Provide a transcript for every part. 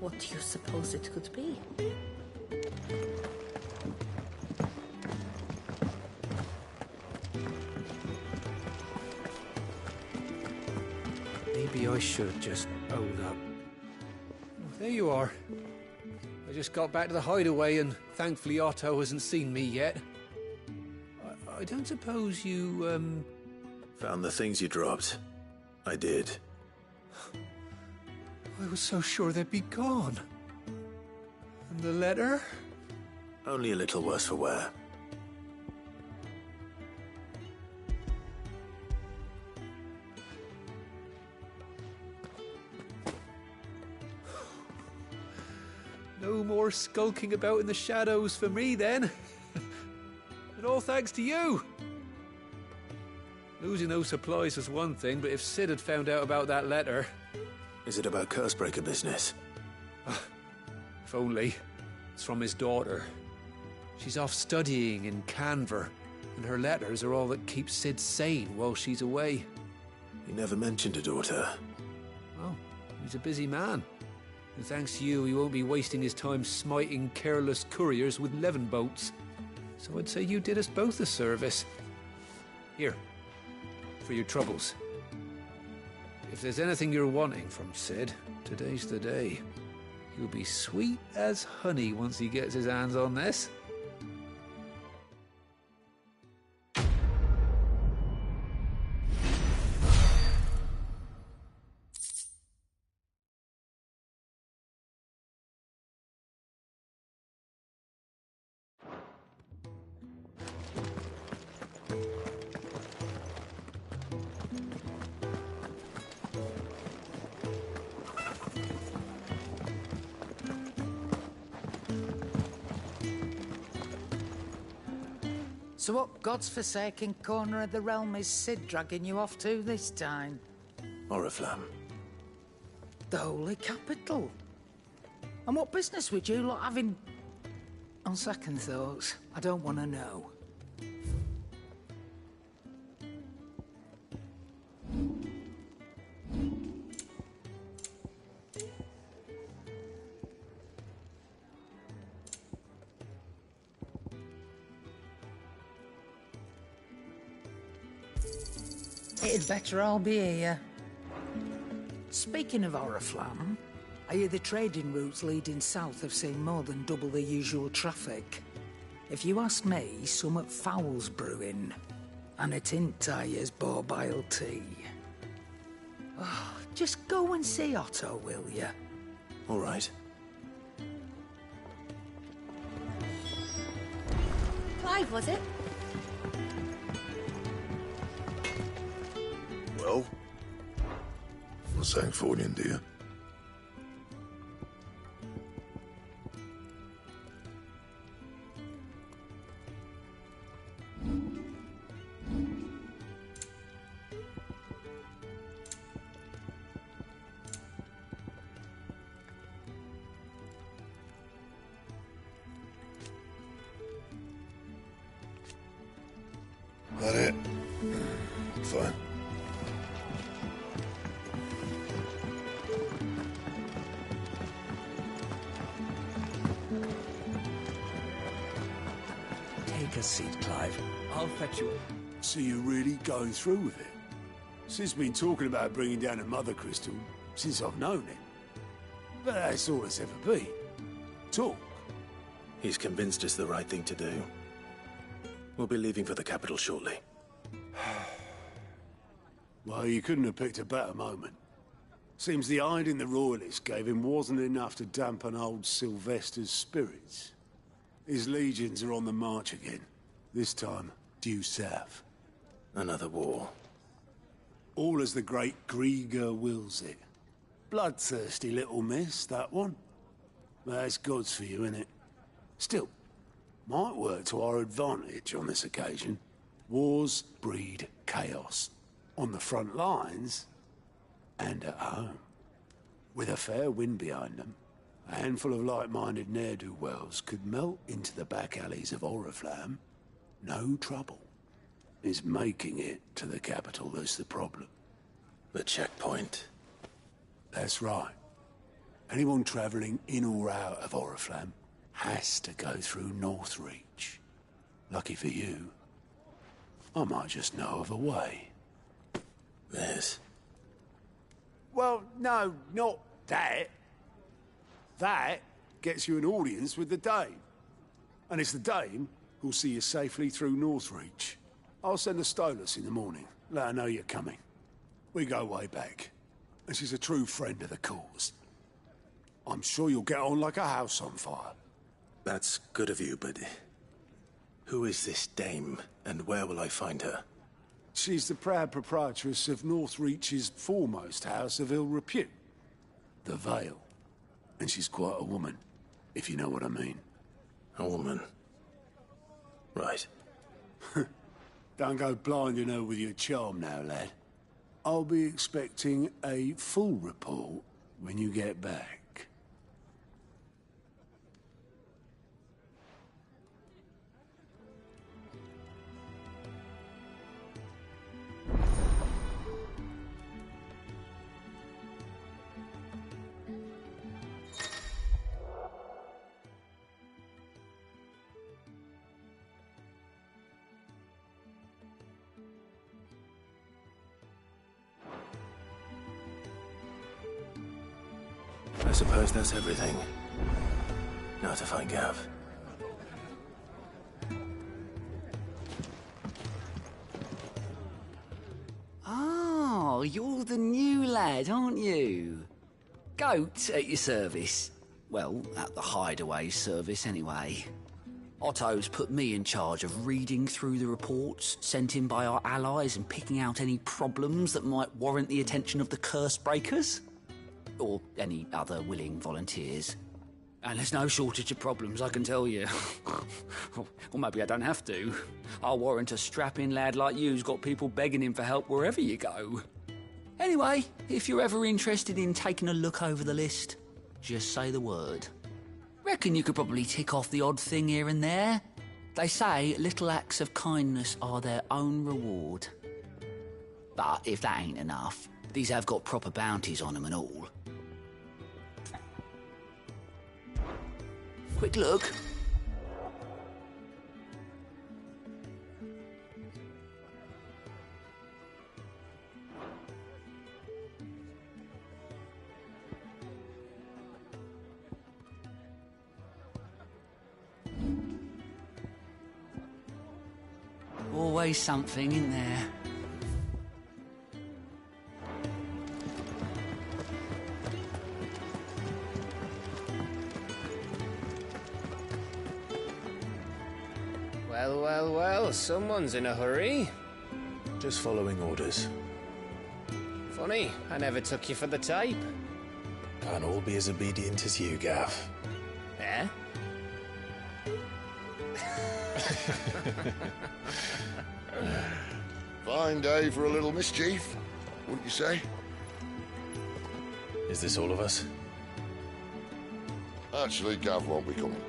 What do you suppose it could be? Maybe I should have just owned up. There you are. I just got back to the hideaway and thankfully Otto hasn't seen me yet. I don't suppose you, Found the things you dropped. I did. I was so sure they'd be gone. And the letter? Only a little worse for wear. No more skulking about in the shadows for me, then. And all thanks to you. Losing those supplies was one thing, but if Sid had found out about that letter... Is it about Cursebreaker business? If only. It's from his daughter. She's off studying in Canver, and her letters are all that keep Sid sane while she's away. He never mentioned a daughter. Well, he's a busy man. And thanks to you, he won't be wasting his time smiting careless couriers with Levin boats. So I'd say you did us both a service. Here, for your troubles. If there's anything you're wanting from Sid, today's the day. He'll be sweet as honey once he gets his hands on this. So what God's forsaken corner of the realm is Sid dragging you off to this time? Oriflamme. The Holy Capital. And what business would you lot having... On second thoughts, I don't want to know. It'd better all be here. Speaking of Oriflamme, I hear the trading routes leading south have seen more than double the usual traffic. If you ask me, somewhat foul's brewing. And a tint tires borbile tea. Oh, just go and see Otto, will you? All right. Clive, was it? Well, what's Sancfordian, dear? That it? Fine. Take a seat, Clive. I'll fetch you. So you're really going through with it? Sid's been talking about bringing down a mother crystal since I've known him. But that's all it's ever been. Talk. He's convinced it's the right thing to do. We'll be leaving for the capital shortly. Well, you couldn't have picked a better moment. Seems the hiding the Royalists gave him wasn't enough to dampen old Sylvester's spirits. His legions are on the march again. This time, due south. Another war. All as the great Grieger wills it. Bloodthirsty little miss, that one. That's God's for you, innit? Still, might work to our advantage on this occasion. Wars breed chaos. On the front lines, and at home. With a fair wind behind them, a handful of like-minded ne'er-do-wells could melt into the back alleys of Oriflamme. No trouble. It's making it to the capital that's the problem. The checkpoint. That's right. Anyone travelling in or out of Oriflamme has to go through Northreach. Lucky for you, I might just know of a way. This. Well, no, not that. That gets you an audience with the Dame. And it's the Dame who'll see you safely through Northreach. I'll send a Stolas in the morning. Let her know you're coming. We go way back. And she's a true friend of the cause. I'm sure you'll get on like a house on fire. That's good of you, but who is this dame, and where will I find her? She's the proud proprietress of Northreach's foremost house of ill repute, the Vale. And she's quite a woman, if you know what I mean. A woman. Right. Don't go blinding her with your charm now, lad. I'll be expecting a full report when you get back. I suppose that's everything. Now to find Gav. Oh, you're the new lad, aren't you? Goat at your service. Well, at the Hideaway service, anyway. Otto's put me in charge of reading through the reports sent in by our allies and picking out any problems that might warrant the attention of the curse breakers. Or any other willing volunteers. And there's no shortage of problems, I can tell you. Or maybe I don't have to. I'll warrant a strapping lad like you's got people begging him for help wherever you go. Anyway, if you're ever interested in taking a look over the list, just say the word. Reckon you could probably tick off the odd thing here and there. They say little acts of kindness are their own reward. But if that ain't enough, these have got proper bounties on them and all. Quick look. Always something in there. Well, well, well, someone's in a hurry. Just following orders. Funny, I never took you for the type. Can't all be as obedient as you, Gav. Eh? Fine day for a little mischief, wouldn't you say? Is this all of us? Actually, Gav won't be coming.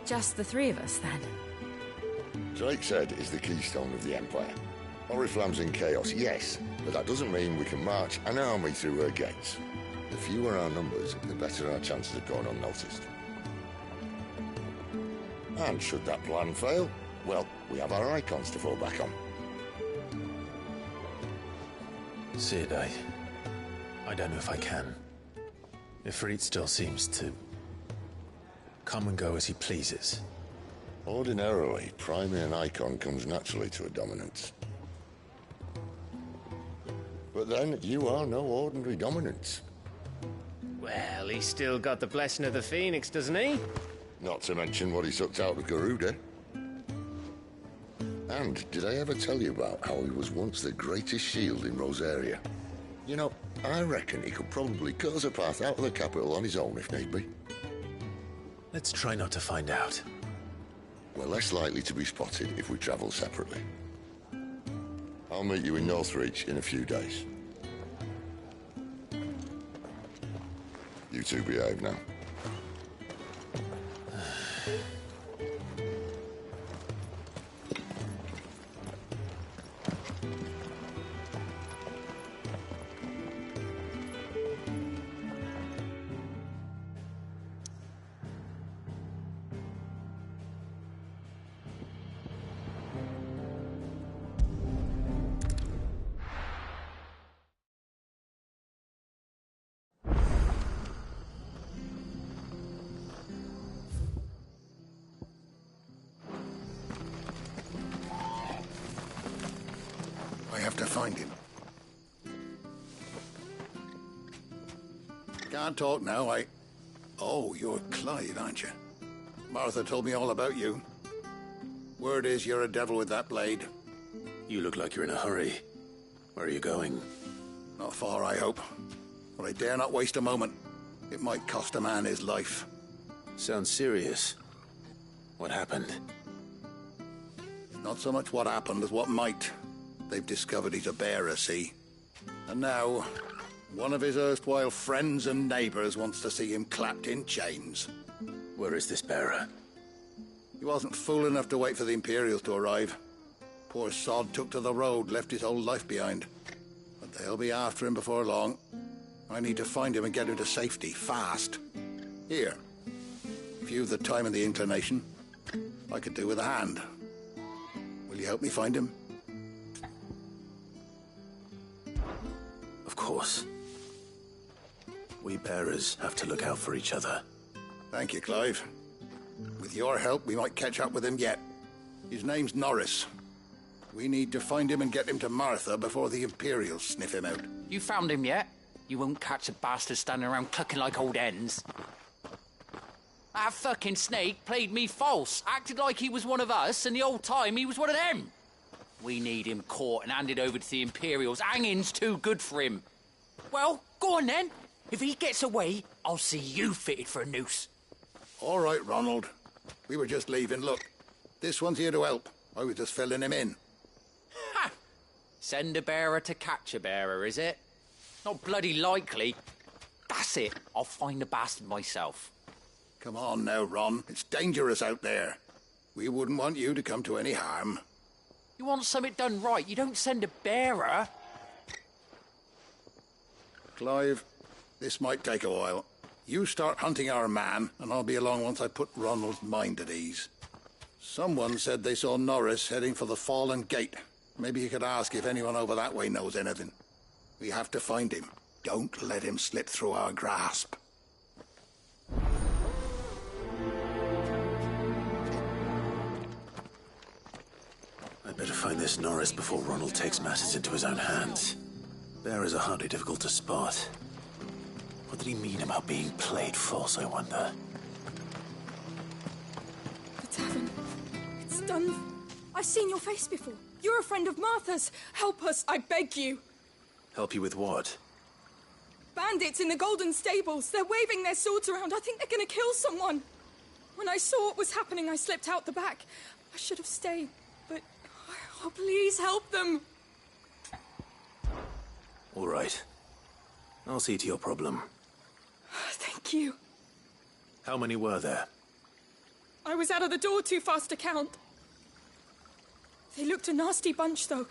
Just the three of us, then? Drakeshead is the keystone of the Empire. Oriflamme's in chaos, yes, but that doesn't mean we can march an army through her gates. The fewer our numbers, the better our chances of going unnoticed. And should that plan fail, well, we have our icons to fall back on. Sid, I don't know if I can. Ifrit still seems to come and go as he pleases. Ordinarily, priming an icon comes naturally to a dominance. But then, you are no ordinary dominance. Well, he's still got the blessing of the Phoenix, doesn't he? Not to mention what he sucked out of Garuda. And did I ever tell you about how he was once the greatest shield in Rosaria? You know, I reckon he could probably cut us a path out of the capital on his own if need be. Let's try not to find out. We're less likely to be spotted if we travel separately. I'll meet you in Northreach in a few days. You two behave now. to find him. Can't talk now, Oh, you're Clive, aren't you? Martha told me all about you. Word is you're a devil with that blade. You look like you're in a hurry. Where are you going? Not far, I hope. But I dare not waste a moment. It might cost a man his life. Sounds serious. What happened? Not so much what happened as what might. They've discovered he's a bearer, see? And now, one of his erstwhile friends and neighbors wants to see him clapped in chains. Where is this bearer? He wasn't fool enough to wait for the Imperials to arrive. Poor sod took to the road, left his whole life behind. But they'll be after him before long. I need to find him and get him to safety, fast. Here. If you've the time and the inclination, I could do with a hand. Will you help me find him? Of course. We bearers have to look out for each other. Thank you, Clive. With your help, we might catch up with him yet. His name's Norris. We need to find him and get him to Martha before the Imperials sniff him out. You found him yet? You won't catch a bastard standing around clucking like old hens. That fucking snake played me false, acted like he was one of us, and the whole time he was one of them. We need him caught and handed over to the Imperials. Hanging's too good for him. Well, go on then. If he gets away, I'll see you fitted for a noose. All right, Ronald. We were just leaving. Look, this one's here to help. I was just filling him in. Ha! Send a bearer to catch a bearer, is it? Not bloody likely. That's it. I'll find the bastard myself. Come on now, Ron. It's dangerous out there. We wouldn't want you to come to any harm. You want something done right, you don't send a bearer. Clive, this might take a while. You start hunting our man, and I'll be along once I put Ronald's mind at ease. Someone said they saw Norris heading for the Fallen Gate. Maybe you could ask if anyone over that way knows anything. We have to find him. Don't let him slip through our grasp. I'd better find this Norris before Ronald takes matters into his own hands. Bearers are hardly difficult to spot. What did he mean about being played false, I wonder? The tavern. It's done. I've seen your face before. You're a friend of Martha's. Help us, I beg you. Help you with what? Bandits in the Golden Stables. They're waving their swords around. I think they're going to kill someone. When I saw what was happening, I slipped out the back. I should have stayed, but... Oh, please help them. All right. I'll see to your problem. Thank you. How many were there? I was out of the door too fast to count. They looked a nasty bunch, though.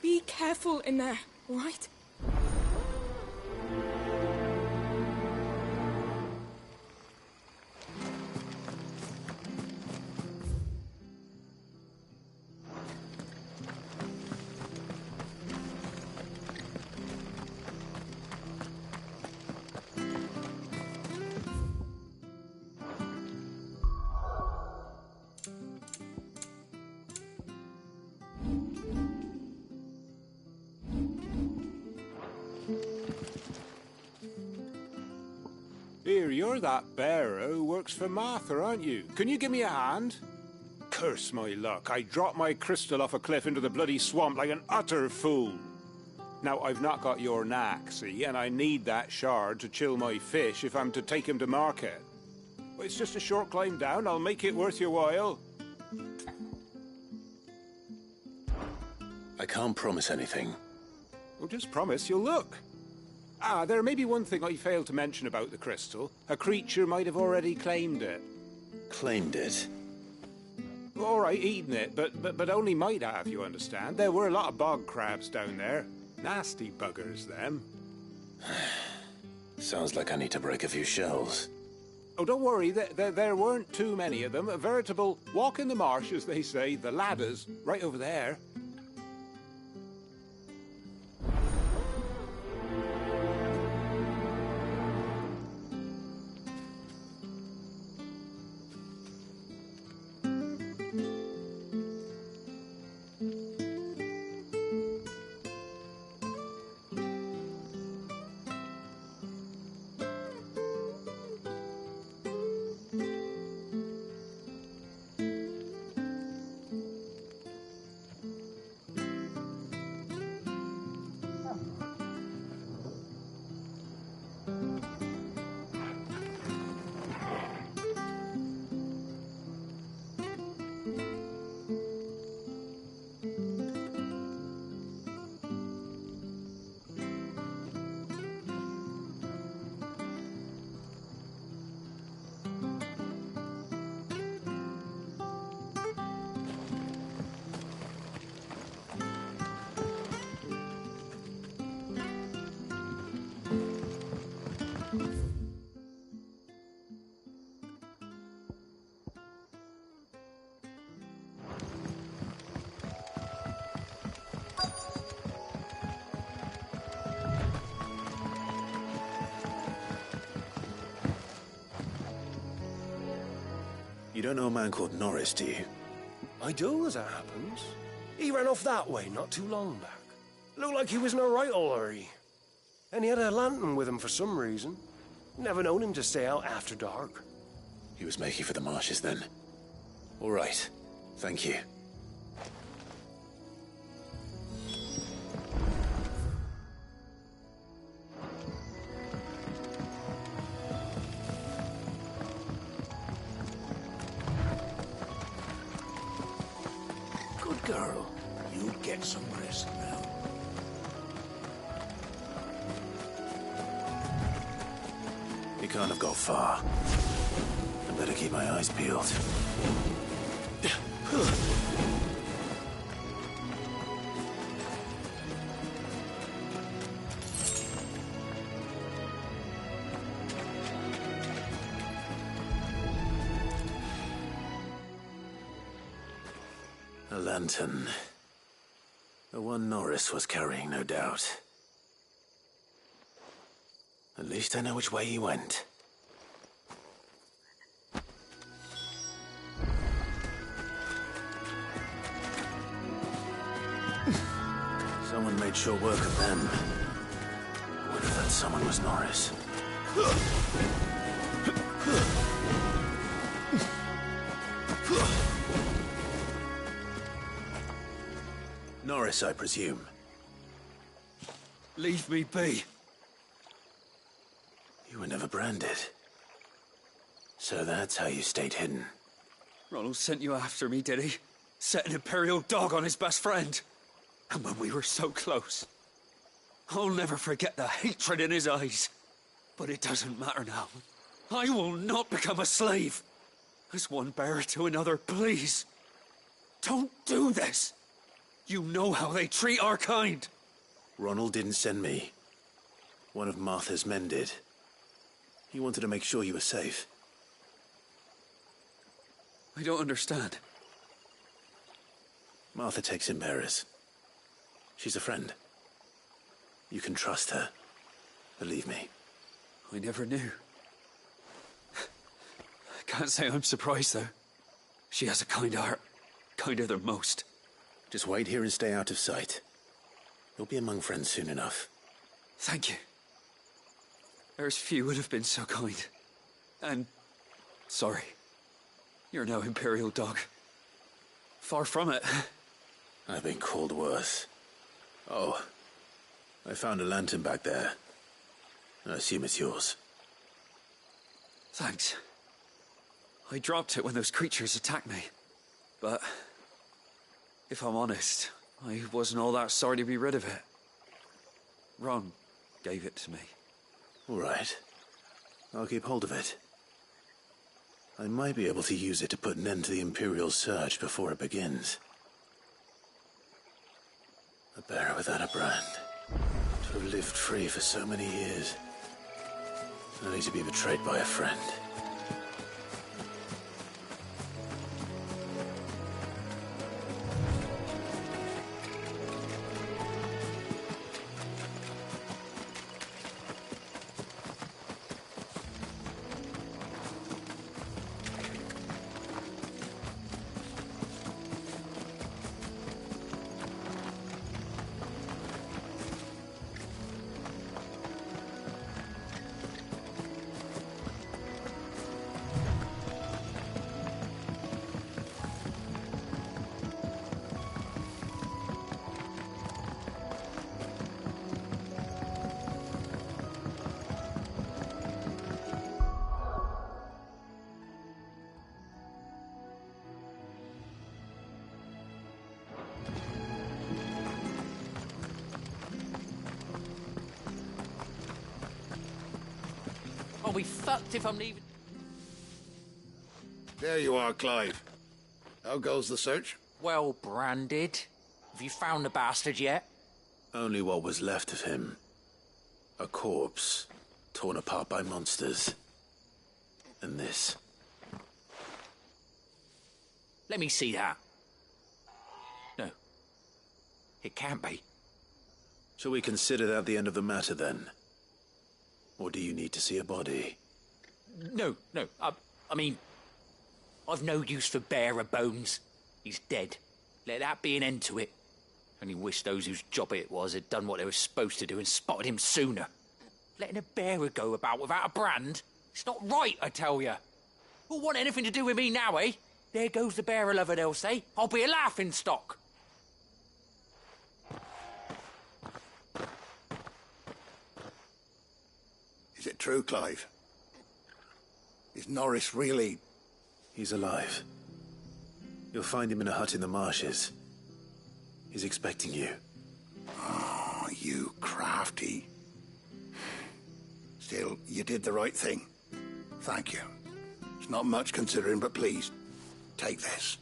Be careful in there, all right? Here, you're that bearer who works for Martha, aren't you? Can you give me a hand? Curse my luck. I dropped my crystal off a cliff into the bloody swamp like an utter fool. Now, I've not got your knack, see, and I need that shard to chill my fish if I'm to take him to market. Well, it's just a short climb down. I'll make it worth your while. I can't promise anything. Well, just promise you'll look. Ah, there may be one thing I failed to mention about the crystal. A creature might have already claimed it. Claimed it? All right, eaten it, but only might have, you understand. There were a lot of bog crabs down there. Nasty buggers, them. Sounds like I need to break a few shells. Oh, don't worry, there weren't too many of them. A veritable walk in the marsh, as they say, the ladders, right over there. You don't know a man called Norris, do you? I do, as it happens. He ran off that way not too long back. Looked like he was in a right old hurry. And he had a lantern with him for some reason. Never known him to stay out after dark. He was making for the marshes then. All right. Thank you. Good girl. You get some rest now. He can't have got far. I better keep my eyes peeled. A lantern. The one Norris was carrying, no doubt. At least I know which way he went. Someone made sure work of them. I wonder if that someone was Norris. Norris, I presume. Leave me be. You were never branded. So that's how you stayed hidden. Ronald sent you after me, did he? Set an Imperial dog on his best friend. And when we were so close. I'll never forget the hatred in his eyes. But it doesn't matter now. I will not become a slave. As one bearer to another, please. Don't do this. You know how they treat our kind. Ronald didn't send me. One of Martha's men did. He wanted to make sure you were safe. I don't understand. Martha takes in bearers. She's a friend. You can trust her. Believe me. I never knew. I can't say I'm surprised, though. She has a kind heart. Kinder than most. Just wait here and stay out of sight. You'll be among friends soon enough. Thank you. There's few would have been so kind. And sorry. You're no Imperial dog. Far from it. I've been called worse. Oh, I found a lantern back there. I assume it's yours. Thanks. I dropped it when those creatures attacked me. But if I'm honest, I wasn't all that sorry to be rid of it. Ron gave it to me. All right. I'll keep hold of it. I might be able to use it to put an end to the Imperial Surge before it begins. A bearer without a brand. To have lived free for so many years. Only to be betrayed by a friend. I'll be fucked if I'm leaving. There you are, Clive. How goes the search? Well branded. Have you found the bastard yet? Only what was left of him. A corpse, torn apart by monsters. And this. Let me see that. No. It can't be. Shall we consider that the end of the matter, then? Or do you need to see a body? No. I mean... I've no use for bearer bones. He's dead. Let that be an end to it. Only wish those whose job it was had done what they were supposed to do and spotted him sooner. Letting a bearer go about without a brand? It's not right, I tell you. Who'll want anything to do with me now, eh? There goes the bearer lover, they'll say. I'll be a laughing stock. Is it true, Clive? Is Norris really... He's alive. You'll find him in a hut in the marshes. He's expecting you. Oh, you crafty. Still, you did the right thing. Thank you. It's not much considering, but please, take this.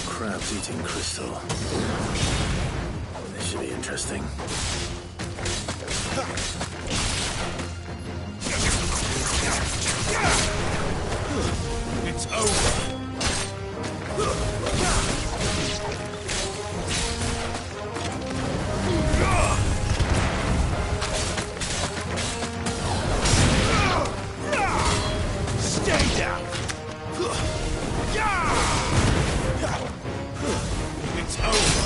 Crabs eating crystal. This should be interesting. It's over. Stay down. It's over.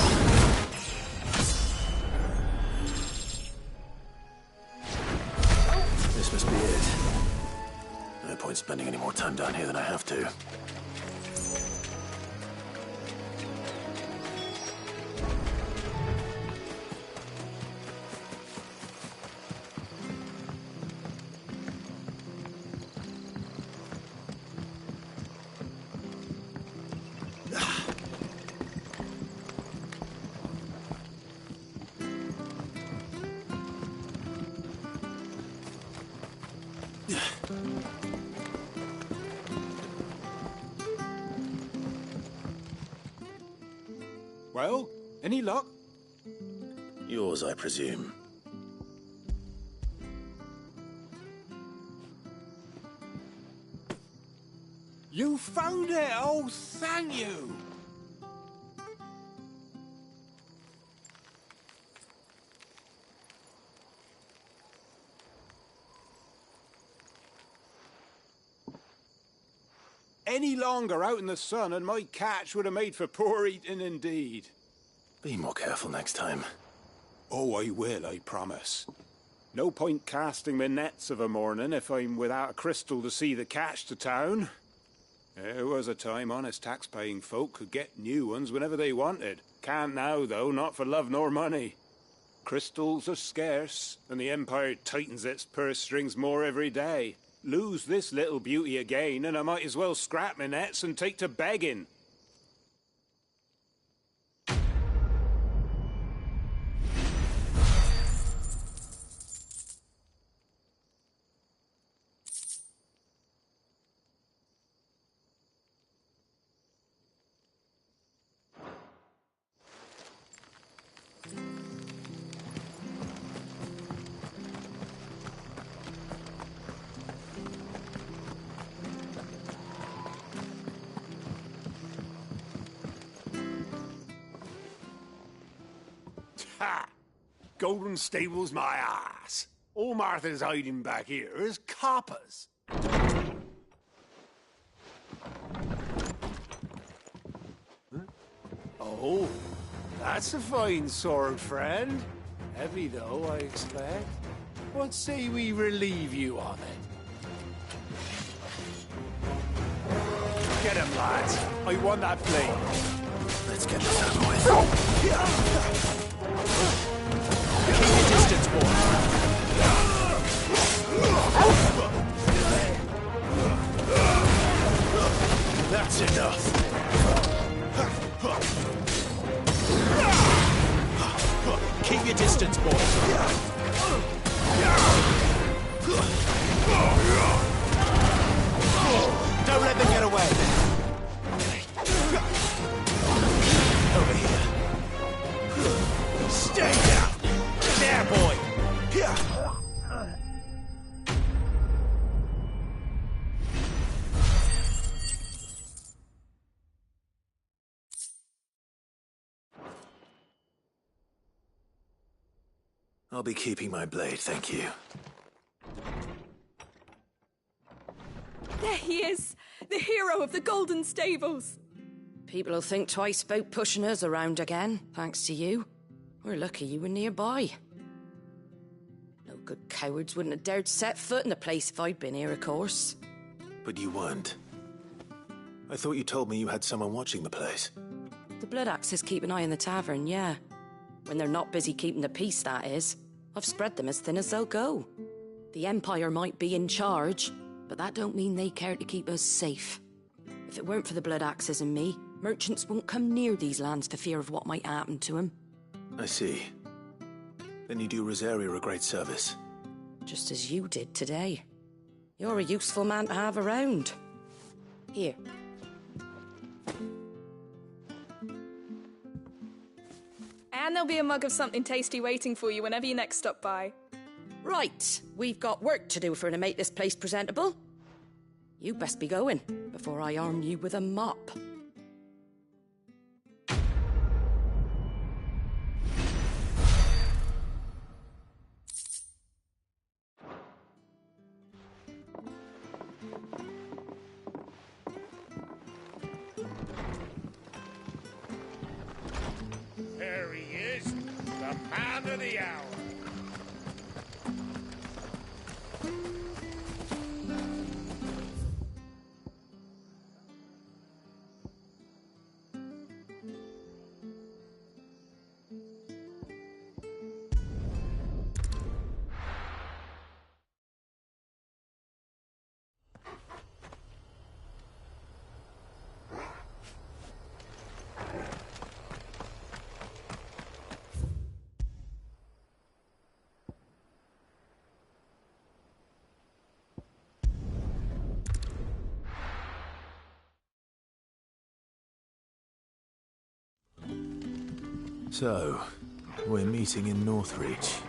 This must be it. No point spending any more time down here than I have to. Well, any luck? Yours, I presume. You found it! Oh, thank you! Any longer out in the sun and my catch would have made for poor eating indeed. Be more careful next time. Oh, I will, I promise. No point casting my nets of a morning if I'm without a crystal to see the catch to town. There was a time honest tax-paying folk could get new ones whenever they wanted. Can't now, though, not for love nor money. Crystals are scarce, and the Empire tightens its purse strings more every day. Lose this little beauty again, and I might as well scrap my nets and take to begging. Ha! Golden Stable's my ass. All Martha's hiding back here is coppers. Huh? Oh, that's a fine sword, friend. Heavy, though, I expect. What say we relieve you of it? Get him, lads. I want that blade. Let's get this over with. Keep your distance, boy. That's enough. Keep your distance, boys. Don't let them get away. Over here. Stay down. There, boy. I'll be keeping my blade, thank you. There he is! The hero of the Golden Stables! People will think twice about pushing us around again, thanks to you. We're lucky you were nearby. No good cowards wouldn't have dared set foot in the place if I'd been here, of course. But you weren't. I thought you told me you had someone watching the place. The Blood Axes keep an eye on the tavern, yeah. When they're not busy keeping the peace, that is. I've spread them as thin as they'll go. The Empire might be in charge, but that don't mean they care to keep us safe. If it weren't for the Blood Axes and me, merchants won't come near these lands for fear of what might happen to them. I see. Then you do Rosaria a great service. Just as you did today. You're a useful man to have around. Here. And there'll be a mug of something tasty waiting for you whenever you next stop by. Right, we've got work to do for to make this place presentable. You best be going, before I arm you with a mop. There he is, the man of the hour. So, we're meeting in Northreach.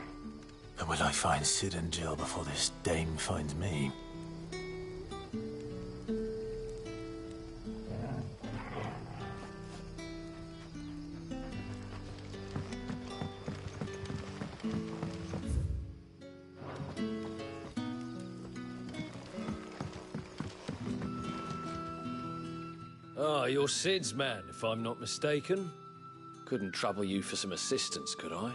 But will I find Cid and Jill before this dame finds me? Ah, you're Cid's man, if I'm not mistaken. Couldn't trouble you for some assistance, could I?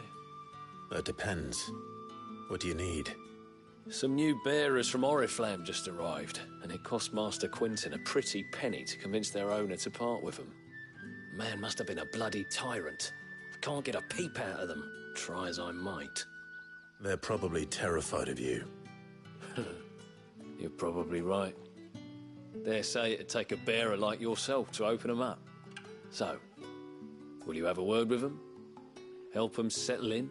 That depends. What do you need? Some new bearers from Oriflamme just arrived, and it cost Master Quinton a pretty penny to convince their owner to part with them. Man must have been a bloody tyrant. Can't get a peep out of them, try as I might. They're probably terrified of you. You're probably right. Dare say it'd take a bearer like yourself to open them up. So, will you have a word with them? Help them settle in?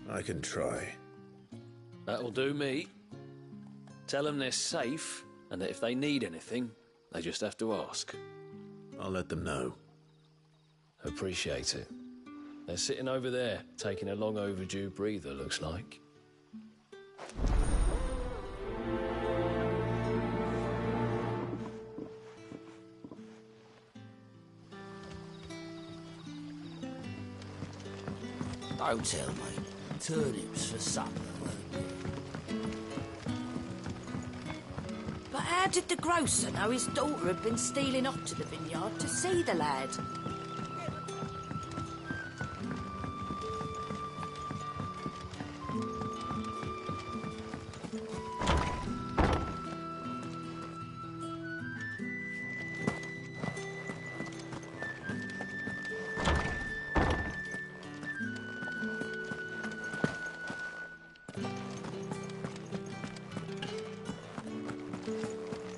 I can try. That'll do me. Tell them they're safe, and that if they need anything, they just have to ask. I'll let them know. Appreciate it. They're sitting over there, taking a long overdue breather, looks like. Don't tell me. Turnips for supper, won't you? But how did the grocer know his daughter had been stealing off to the vineyard to see the lad?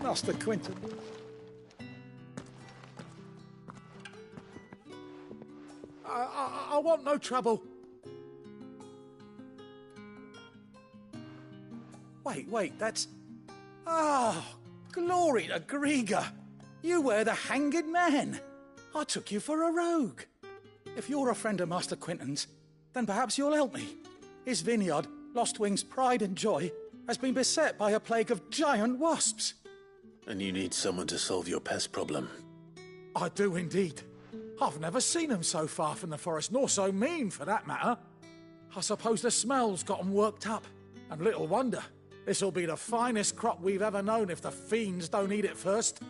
Master Quinton. I want no trouble. Wait, that's... Ah, glory to Grieger. You were the hanged man. I took you for a rogue. If you're a friend of Master Quinton's, then perhaps you'll help me. His vineyard, Lostwing's pride and joy, has been beset by a plague of giant wasps. And you need someone to solve your pest problem. I do indeed. I've never seen them so far from the forest, nor so mean, for that matter. I suppose the smell's got 'em worked up. And little wonder. This'll be the finest crop we've ever known if the fiends don't eat it first.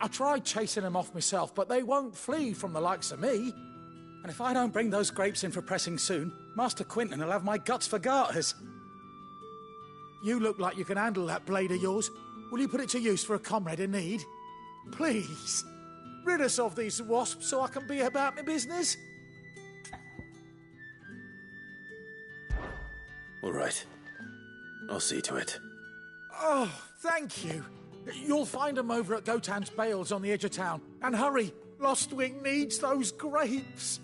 I tried chasing them off myself, but they won't flee from the likes of me. And if I don't bring those grapes in for pressing soon, Master Quinton will have my guts for garters. You look like you can handle that blade of yours. Will you put it to use for a comrade in need? Please, rid us of these wasps so I can be about my business. All right. I'll see to it. Oh, thank you. You'll find them over at Gotan's Bales on the edge of town. And hurry, Lostwing needs those grapes.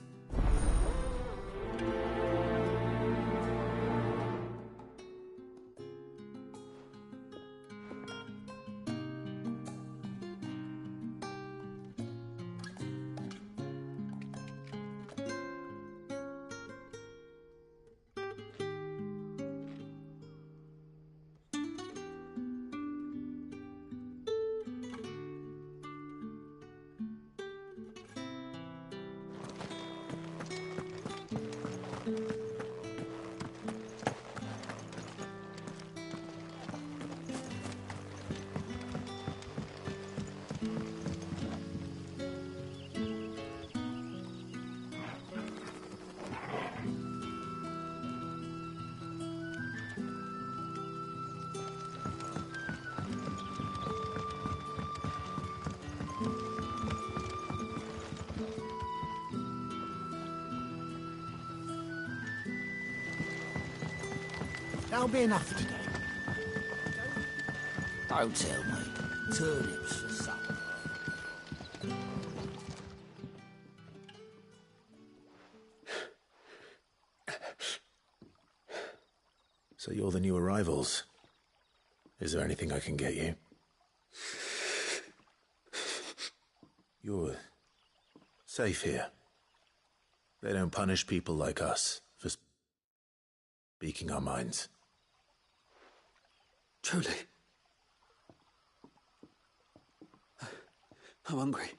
That'll be enough today. Don't tell me. Turnips for supper. So you're the new arrivals. Is there anything I can get you? You're safe here. They don't punish people like us for speaking our minds. Truly. I'm hungry.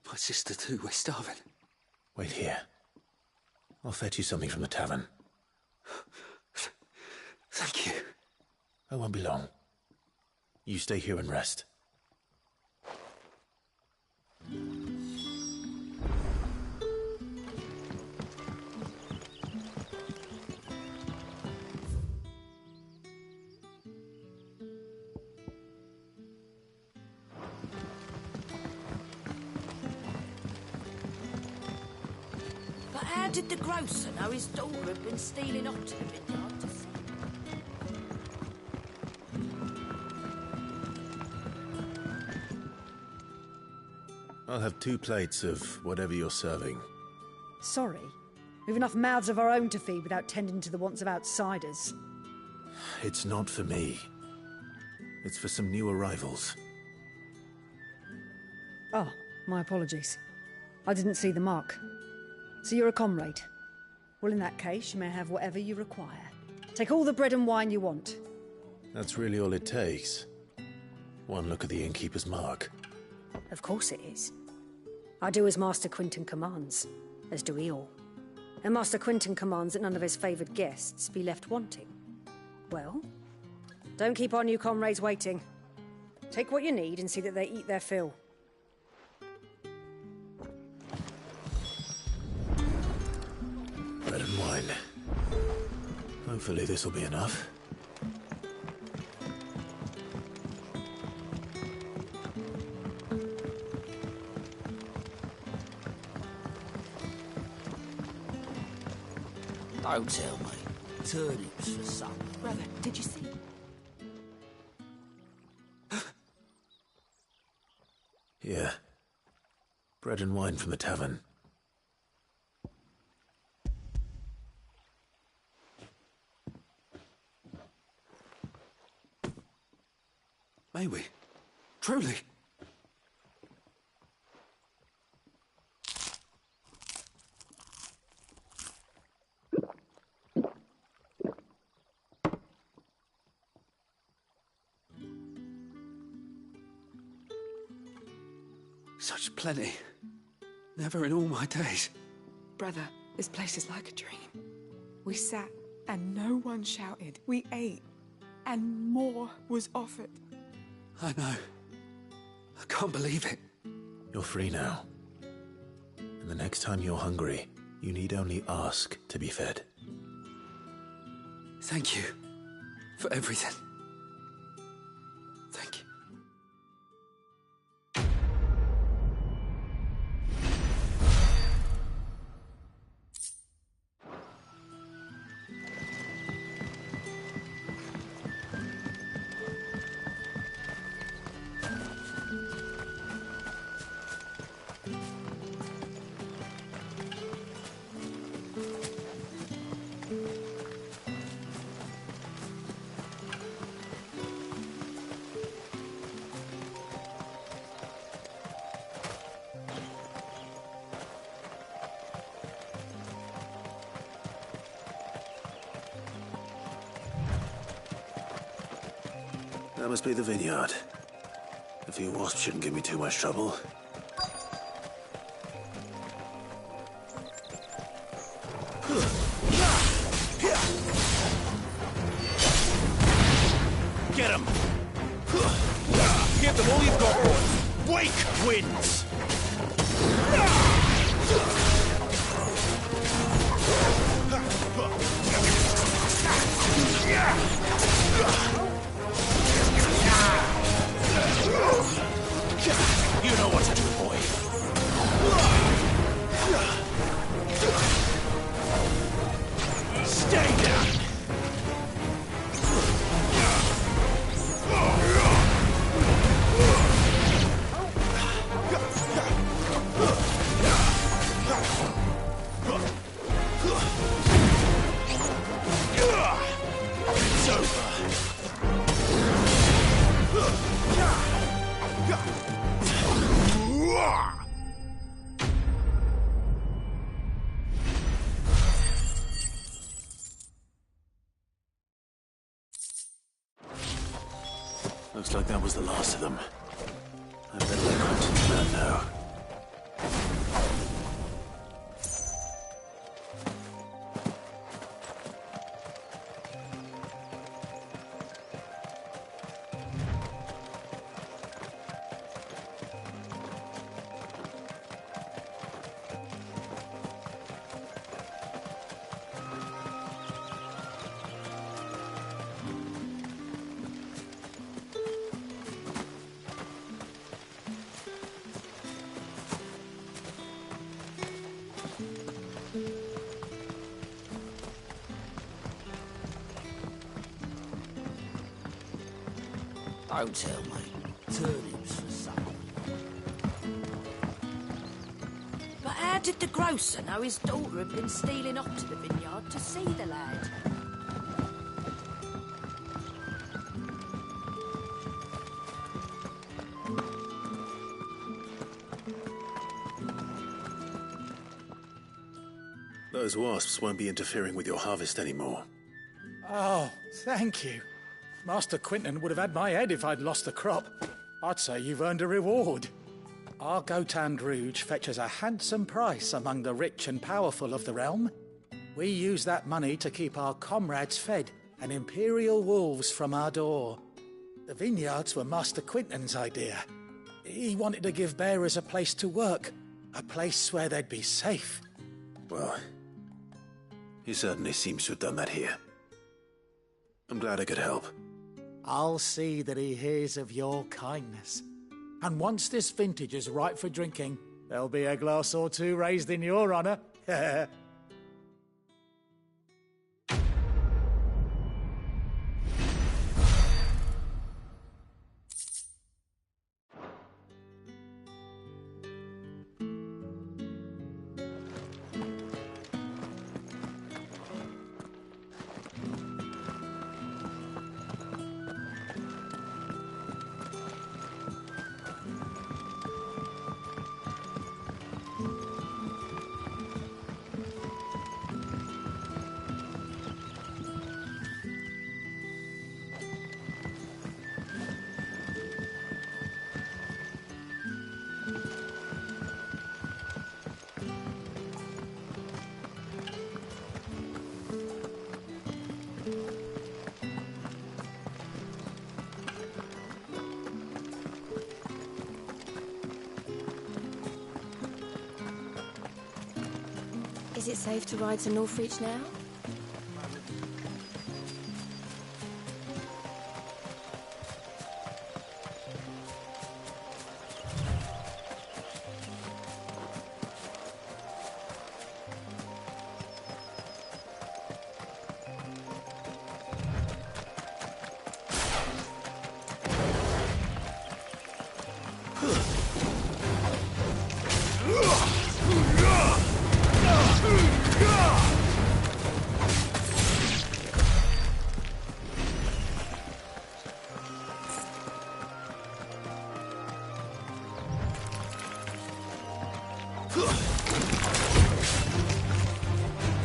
My sister too, we're starving. Wait here. I'll fetch you something from the tavern. Thank you. I won't be long. You stay here and rest. But how did the grocer know his daughter had been stealing off to the vineyard to sell? I'll have 2 plates of whatever you're serving. Sorry. We've enough mouths of our own to feed without tending to the wants of outsiders. It's not for me. It's for some new arrivals. Oh, my apologies. I didn't see the mark. So you're a comrade? Well, in that case, you may have whatever you require. Take all the bread and wine you want. That's really all it takes. One look at the innkeeper's mark. Of course it is. I do as Master Quinton commands, as do we all. And Master Quinton commands that none of his favoured guests be left wanting. Well, don't keep our new comrades waiting. Take what you need and see that they eat their fill. Bread and wine. Hopefully this'll be enough. Don't tell me. Turnips for supper. Brother, did you see? Bread and wine from the tavern. May we? Truly? Such plenty. Never in all my days. Brother, this place is like a dream. We sat and no one shouted. We ate and more was offered. I know. I can't believe it. You're free now. And the next time you're hungry, you need only ask to be fed. Thank you for everything. Thank you. That must be the vineyard. A few wasps shouldn't give me too much trouble. Get him! Give them all you've got, boys! Wake wins! You know what to do, boy. Stay down! It's over. Looks like that was the last of them. I better let Quentin's man know. Don't tell me. Turnips for supper. But how did the grocer know his daughter had been stealing off to the vineyard to see the lad? Those wasps won't be interfering with your harvest anymore. Oh, thank you. Master Quinton would have had my head if I'd lost the crop. I'd say you've earned a reward. Our Gotand Rouge fetches a handsome price among the rich and powerful of the realm. We use that money to keep our comrades fed and imperial wolves from our door. The vineyards were Master Quinton's idea. He wanted to give bearers a place to work, a place where they'd be safe. Well, he certainly seems to have done that here. I'm glad I could help. I'll see that he hears of your kindness. And once this vintage is ripe for drinking, there'll be a glass or two raised in your honour. Is it safe to ride to Northreach now?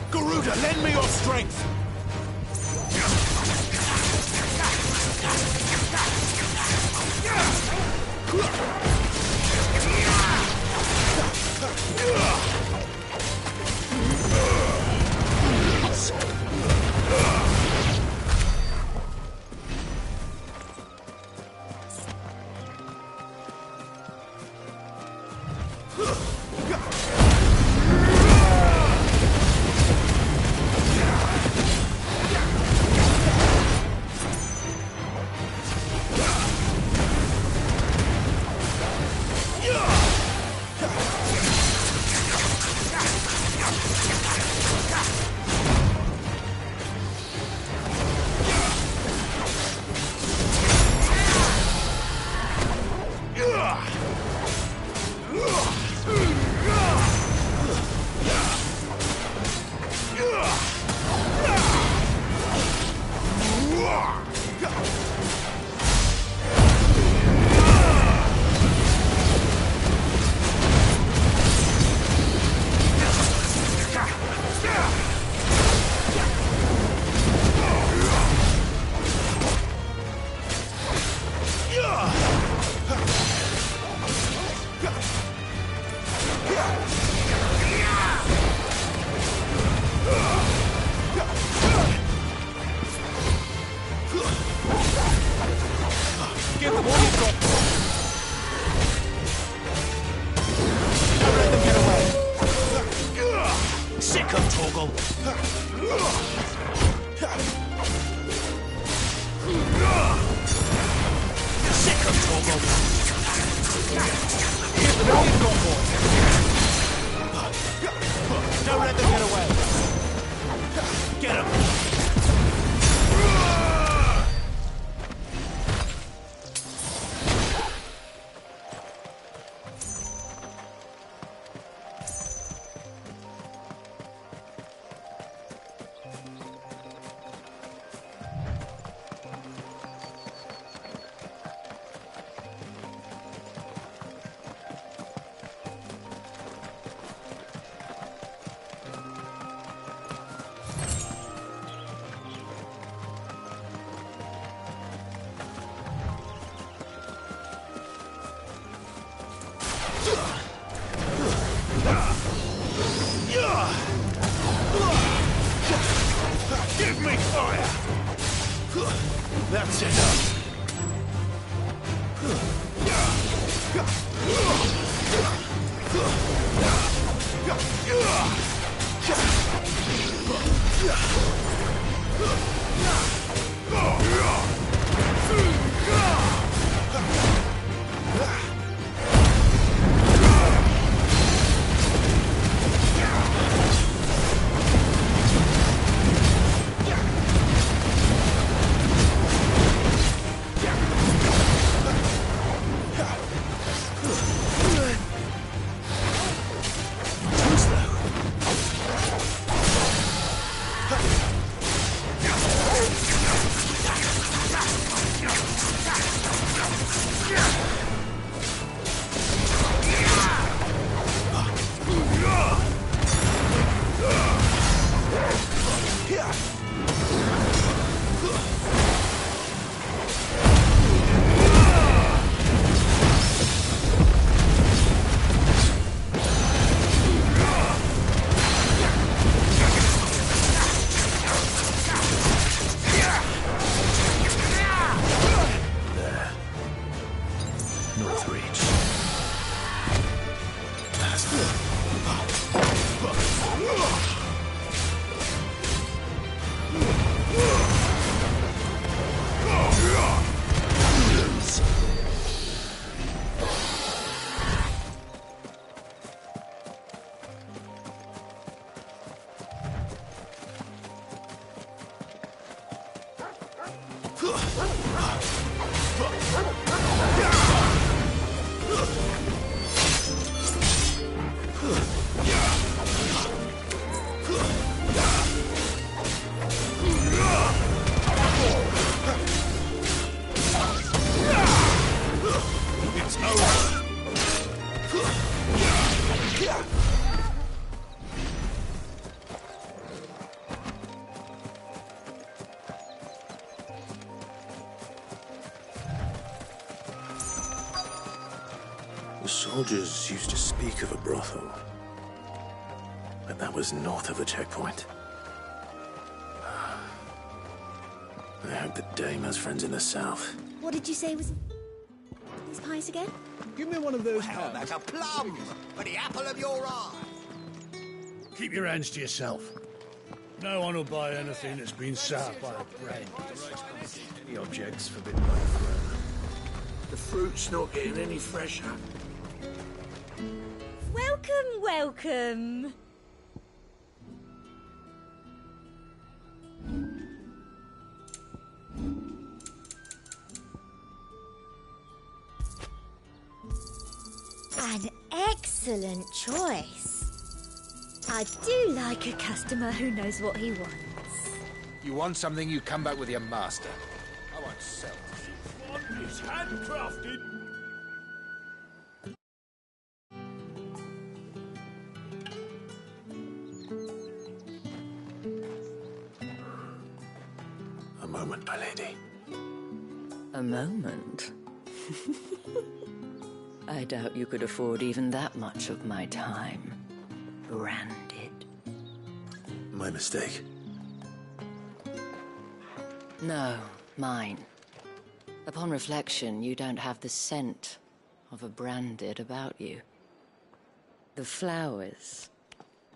Garuda, lend me your strength! Give them all you've got. Don't let them get away. Sick of Torgal. Sick of Torgal. Give them all you've got, boy. Don't let them get away. Get them. Give me fire! That's enough! Too slow. It's over. The soldiers used to speak of a brothel, but that was north of the checkpoint. I hope that Dame has friends in the south. What did you say was these pies again? Give me one of those Well, that's a plum for the apple of your eye. Keep your hands to yourself. No one will buy anything that's been soured by a brand. Any objects forbidden by the throne. The fruit's not getting any fresher. Welcome, welcome. An excellent choice. I do like a customer who knows what he wants. You want something, you come back with your master. I won't sell. What is handcrafted? A moment, my lady. A moment? I doubt you could afford even that much of my time. Branded. My mistake. No, mine. Upon reflection, you don't have the scent of a branded about you. The flowers.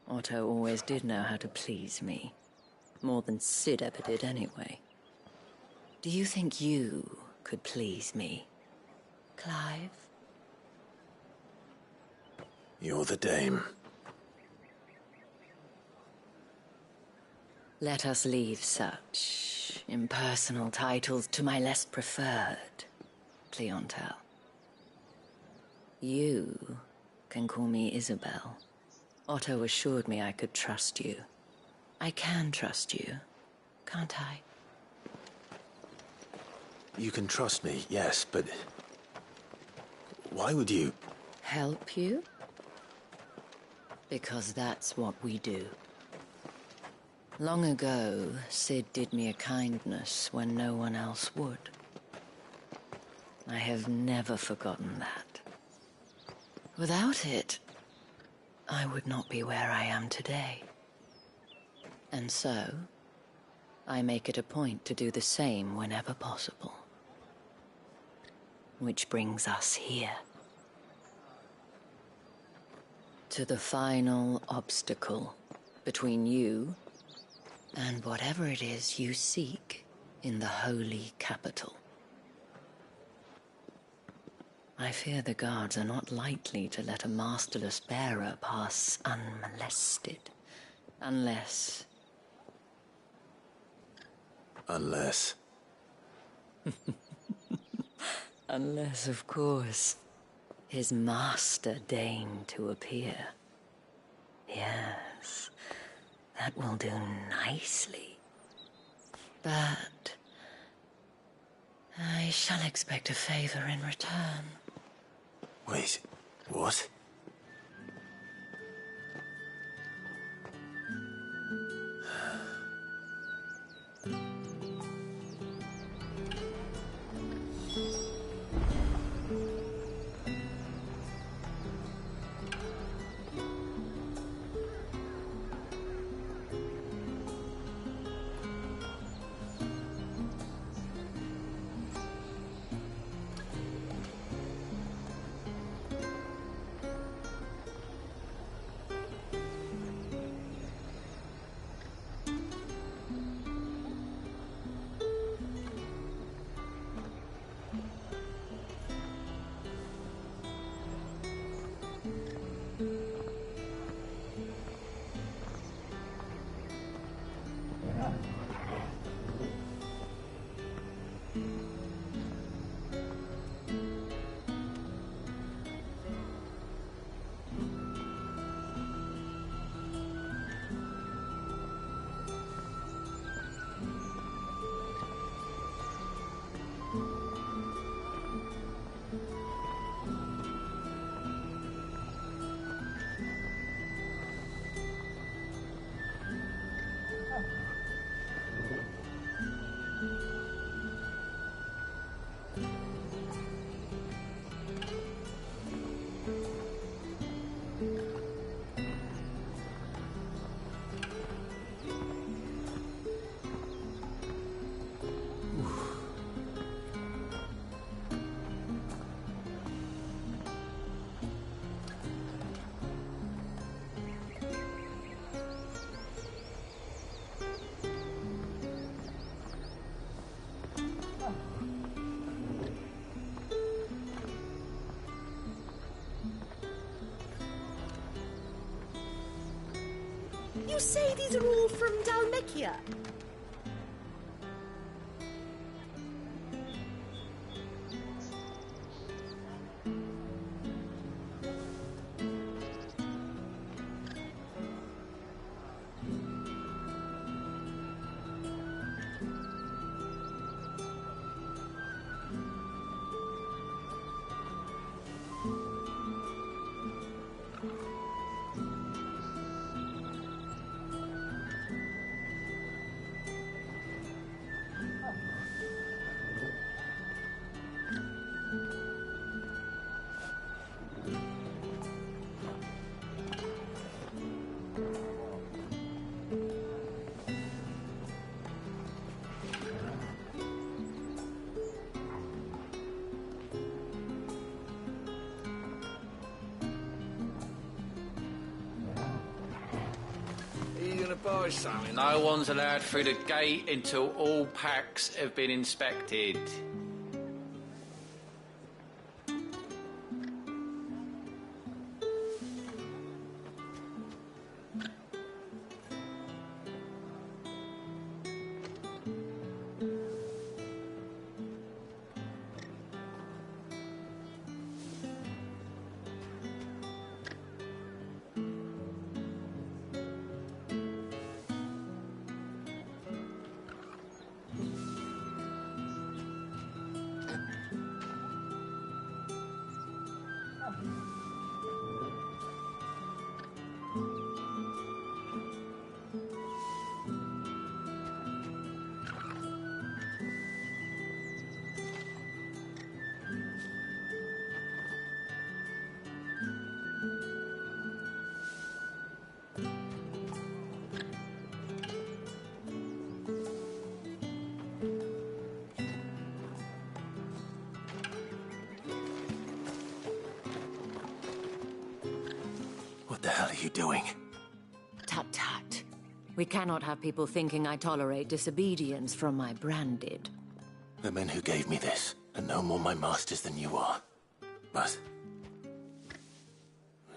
Otto always did know how to please me. More than Sid ever did anyway. Do you think you could please me, Clive? You're the Dame. Let us leave such impersonal titles to my less preferred clientele. You can call me Isabel. Otto assured me I could trust you. I can trust you, can't I? You can trust me, yes, but... why would you... Help you? Because that's what we do. Long ago, Sid did me a kindness when no one else would. I have never forgotten that. Without it, I would not be where I am today. And so, I make it a point to do the same whenever possible. Which brings us here. To the final obstacle between you and whatever it is you seek in the holy capital. I fear the guards are not likely to let a masterless bearer pass unmolested. Unless... Unless... Unless, of course, his master deigned to appear. Yes, that will do nicely. But I shall expect a favor in return. Wait, what? You say these are all from Dalmekia? Buy something? No one's allowed through the gate until all packs have been inspected. What the hell are you doing? Tut tut. We cannot have people thinking I tolerate disobedience from my branded. The men who gave me this are no more my masters than you are. But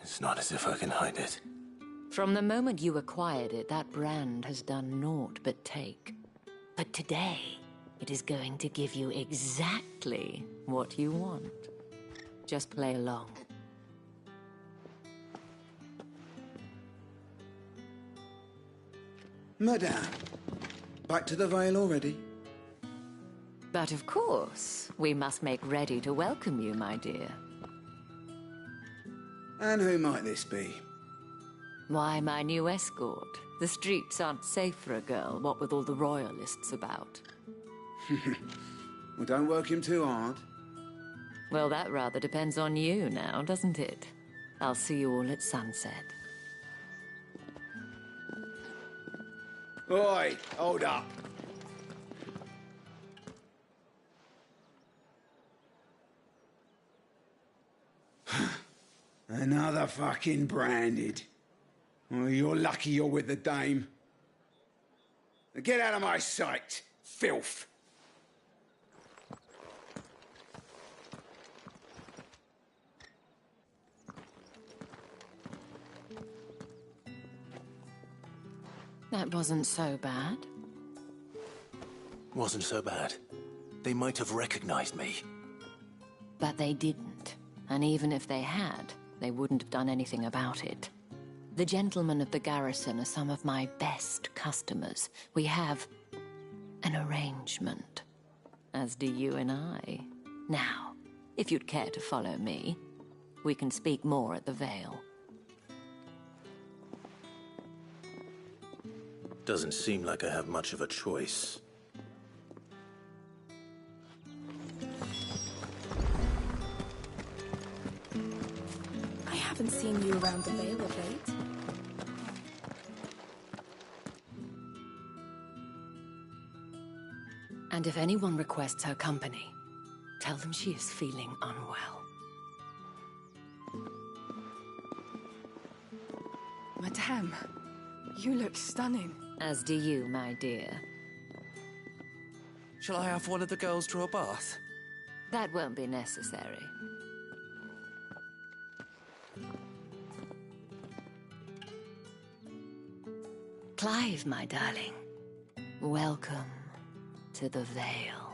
it's not as if I can hide it. From the moment you acquired it, that brand has done naught but take. But today, it is going to give you exactly what you want. Just play along. Madame, back to the Vale already? But of course, we must make ready to welcome you, my dear. And who might this be? Why, my new escort. The streets aren't safe for a girl, what with all the royalists about. Well, don't work him too hard. Well, that rather depends on you now, doesn't it? I'll see you all at sunset. Oi, hold up. Another fucking branded. Well, you're lucky you're with the dame. Now get out of my sight, filth. That wasn't so bad. Wasn't so bad. They might have recognized me. But they didn't. And even if they had, they wouldn't have done anything about it. The gentlemen of the garrison are some of my best customers. We have an arrangement, as do you and I. Now, if you'd care to follow me, we can speak more at the Vale. Doesn't seem like I have much of a choice. I haven't seen you around the Vale of late. And if anyone requests her company, tell them she is feeling unwell. Madame, you look stunning. As do you, my dear. Shall I have one of the girls draw a bath? That won't be necessary. Clive, my darling. Welcome to the Vale.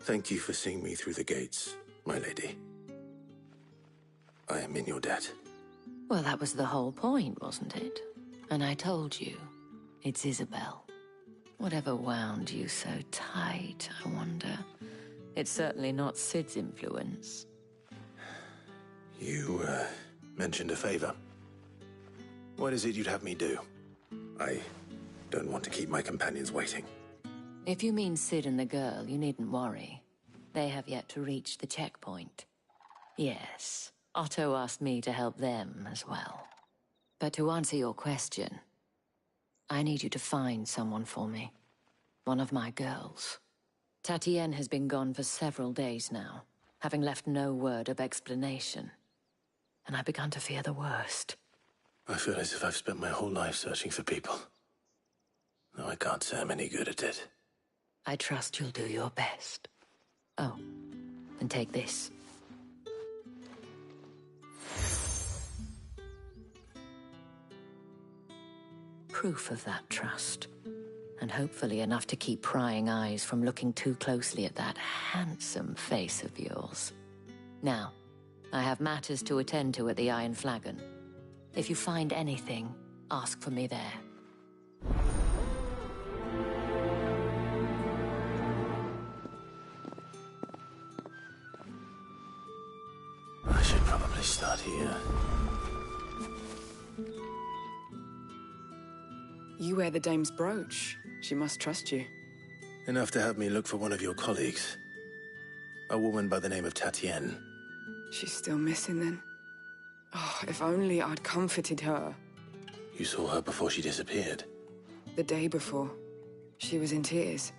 Thank you for seeing me through the gates, my lady. I am in your debt. Well, that was the whole point, wasn't it? And I told you, it's Isabel. Whatever wound you so tight, I wonder. It's certainly not Sid's influence. You, mentioned a favor. What is it you'd have me do? I don't want to keep my companions waiting. If you mean Sid and the girl, you needn't worry. They have yet to reach the checkpoint. Yes, Otto asked me to help them as well. But to answer your question, I need you to find someone for me. One of my girls. Tatienne has been gone for several days now, having left no word of explanation. And I've begun to fear the worst. I feel as if I've spent my whole life searching for people. Though I can't say I'm any good at it. I trust you'll do your best. Oh, and take this. Proof of that trust. And hopefully enough to keep prying eyes from looking too closely at that handsome face of yours. Now, I have matters to attend to at the Iron Flagon. If you find anything, ask for me there. I should probably start here. You wear the dame's brooch. She must trust you. Enough to have me look for one of your colleagues. A woman by the name of Tatienne. She's still missing then. Oh, if only I'd comforted her. You saw her before she disappeared? The day before. She was in tears.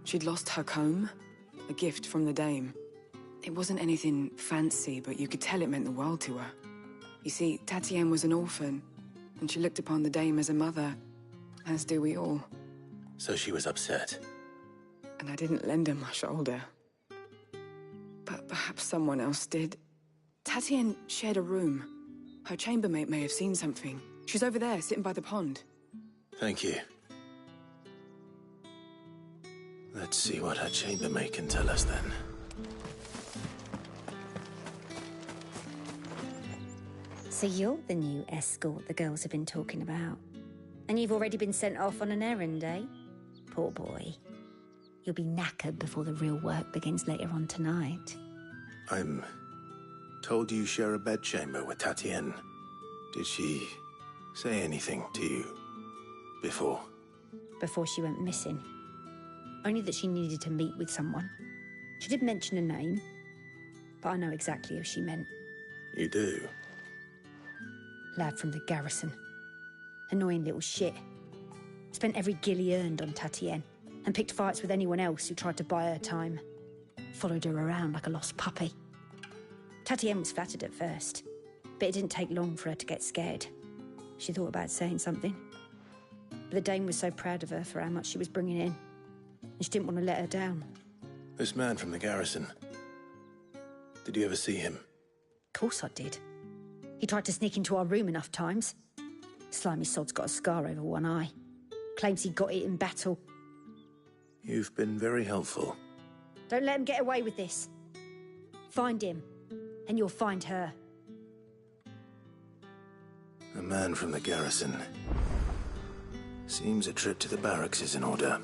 She'd lost her comb, a gift from the dame. It wasn't anything fancy, but you could tell it meant the world to her. You see, Tatienne was an orphan, and she looked upon the dame as a mother, as do we all. So she was upset. And I didn't lend her my shoulder. But perhaps someone else did. Tatienne shared a room. Her chambermaid may have seen something. She's over there, sitting by the pond. Thank you. Let's see what her chambermaid can tell us then. So you're the new escort the girls have been talking about. And you've already been sent off on an errand, eh? Poor boy. You'll be knackered before the real work begins later on tonight. I'm told you share a bedchamber with Tatienne. Did she say anything to you before? Before she went missing. Only that she needed to meet with someone. She did mention a name, but I know exactly who she meant. You do? Lad from the garrison. Annoying little shit. Spent every guil he earned on Tatienne, and picked fights with anyone else who tried to buy her time. Followed her around like a lost puppy. Tatienne was flattered at first, but it didn't take long for her to get scared. She thought about saying something. But the dame was so proud of her for how much she was bringing in, and she didn't want to let her down. This man from the garrison. Did you ever see him? Of course I did. He tried to sneak into our room enough times. Slimy sod's got a scar over one eye. Claims he got it in battle. You've been very helpful. Don't let him get away with this. Find him, and you'll find her. A man from the garrison. Seems a trip to the barracks is in order.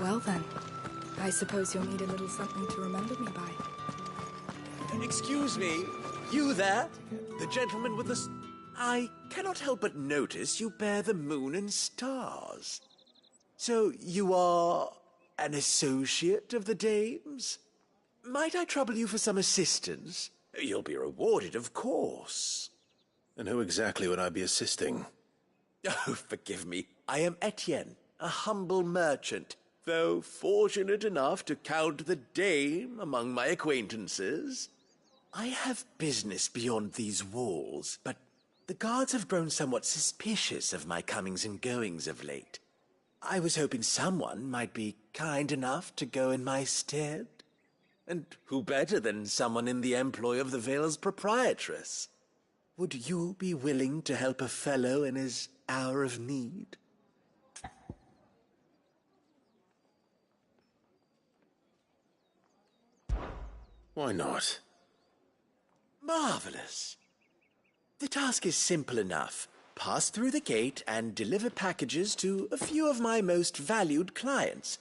Well then, I suppose you'll need a little something to remember me by. Excuse me, you there? The gentleman with the... I cannot help but notice you bear the moon and stars. So you are an associate of the dame's? Might I trouble you for some assistance? You'll be rewarded, of course. And who exactly would I be assisting? Oh, forgive me. I am Etienne, a humble merchant. though fortunate enough to count the dame among my acquaintances. I have business beyond these walls, but the guards have grown somewhat suspicious of my comings and goings of late. I was hoping someone might be kind enough to go in my stead. And who better than someone in the employ of the Vale's proprietress? Would you be willing to help a fellow in his hour of need? Why not? Marvelous. The task is simple enough. Pass through the gate and deliver packages to a few of my most valued clients.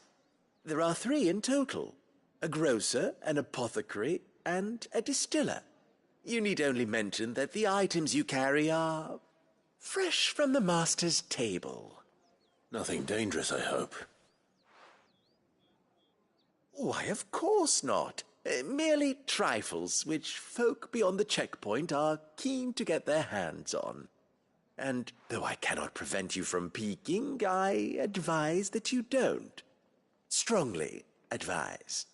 There are 3 in total: a grocer, an apothecary, and a distiller. You need only mention that the items you carry are fresh from the master's table. Nothing dangerous, I hope. Why, of course not. Merely trifles which folk beyond the checkpoint are keen to get their hands on. And though I cannot prevent you from peeking, I advise that you don't. Strongly advise.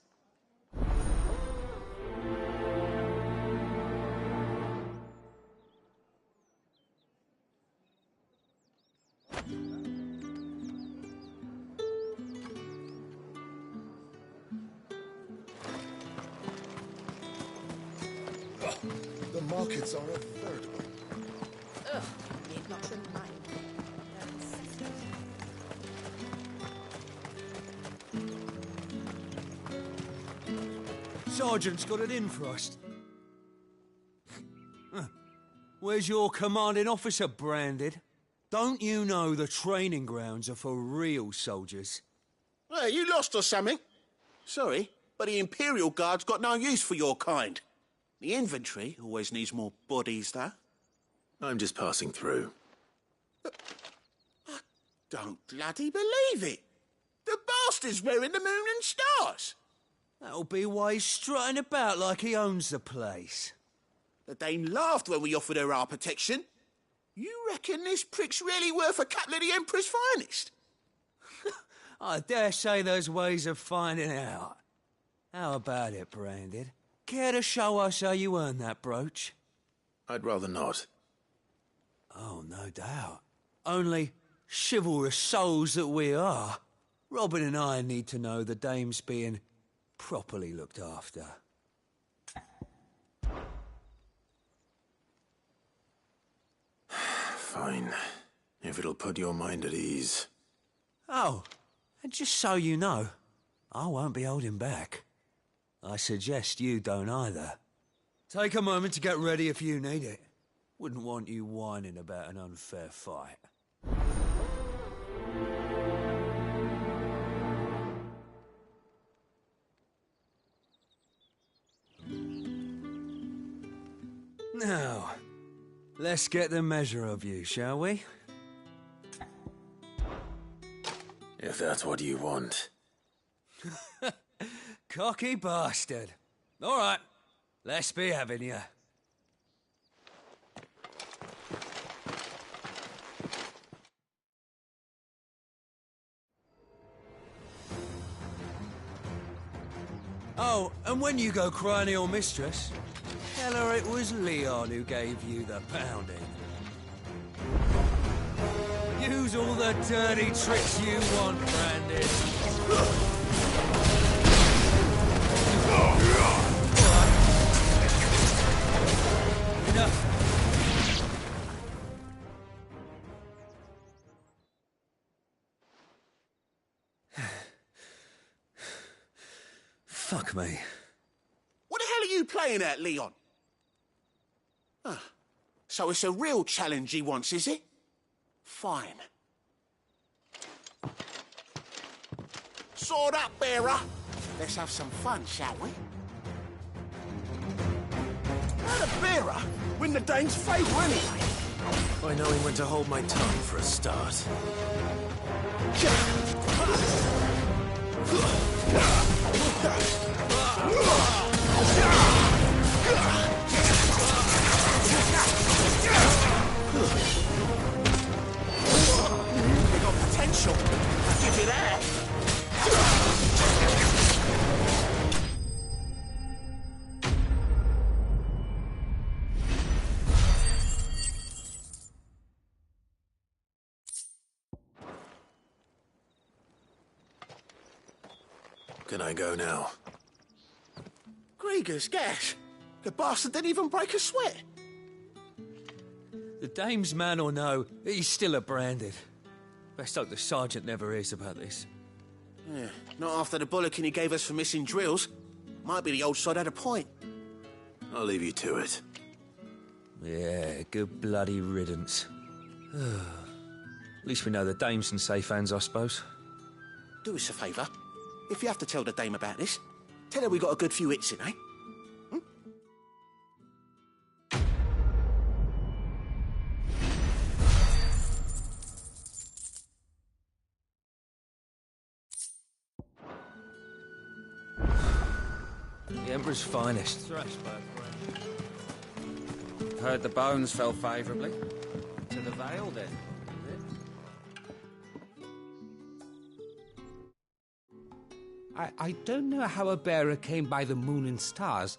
The markets are a veritable. Ugh, need not remind Sergeant's got it in for us. Where's your commanding officer, Branded? Don't you know the training grounds are for real soldiers? Hey, you lost or something? Sorry, but the Imperial Guard's got no use for your kind. The infantry always needs more bodies, though. I'm just passing through. I don't bloody believe it. The bastard's wearing the moon and stars. That'll be why he's strutting about like he owns the place. The Dame laughed when we offered her our protection. You reckon this prick's really worth a couple of the Emperor's finest? I dare say there's ways of finding out. How about it, Branded? Care to show us how you earned that brooch? I'd rather not. Oh, no doubt. Only chivalrous souls that we are, Robin and I need to know the dame's being properly looked after. Fine. If it'll put your mind at ease. Oh, and just so you know, I won't be holding back. I suggest you don't either. Take a moment to get ready if you need it. Wouldn't want you whining about an unfair fight. Now, let's get the measure of you, shall we? If that's what you want. Cocky bastard. All right, let's be having you. Oh, and when you go crying to your mistress, tell her it was Leon who gave you the pounding. Use all the dirty tricks you want, Branded. Enough. Fuck me. What the hell are you playing at, Leon? Ah, so it's a real challenge he wants, is it? Fine. Sword up, bearer. Let's have some fun, shall we? How the bearer win the Dane's favour anyway? By knowing when to hold my tongue for a start. You got potential. I'll give you that. Can I go now? Grieger's gas? The bastard didn't even break a sweat. The dame's man or no, he's still a branded. Best hope the sergeant never hears about this. Yeah, not after the bollocking he gave us for missing drills. Might be the old sod had a point. I'll leave you to it. Yeah, good bloody riddance. At least we know the dame's in safe hands, I suppose. Do us a favour. If you have to tell the dame about this, tell her we got a good few hits in, eh? The Emperor's finest. Heard the bones fell favourably. To the Vale, then, I don't know how a bearer came by the moon and stars,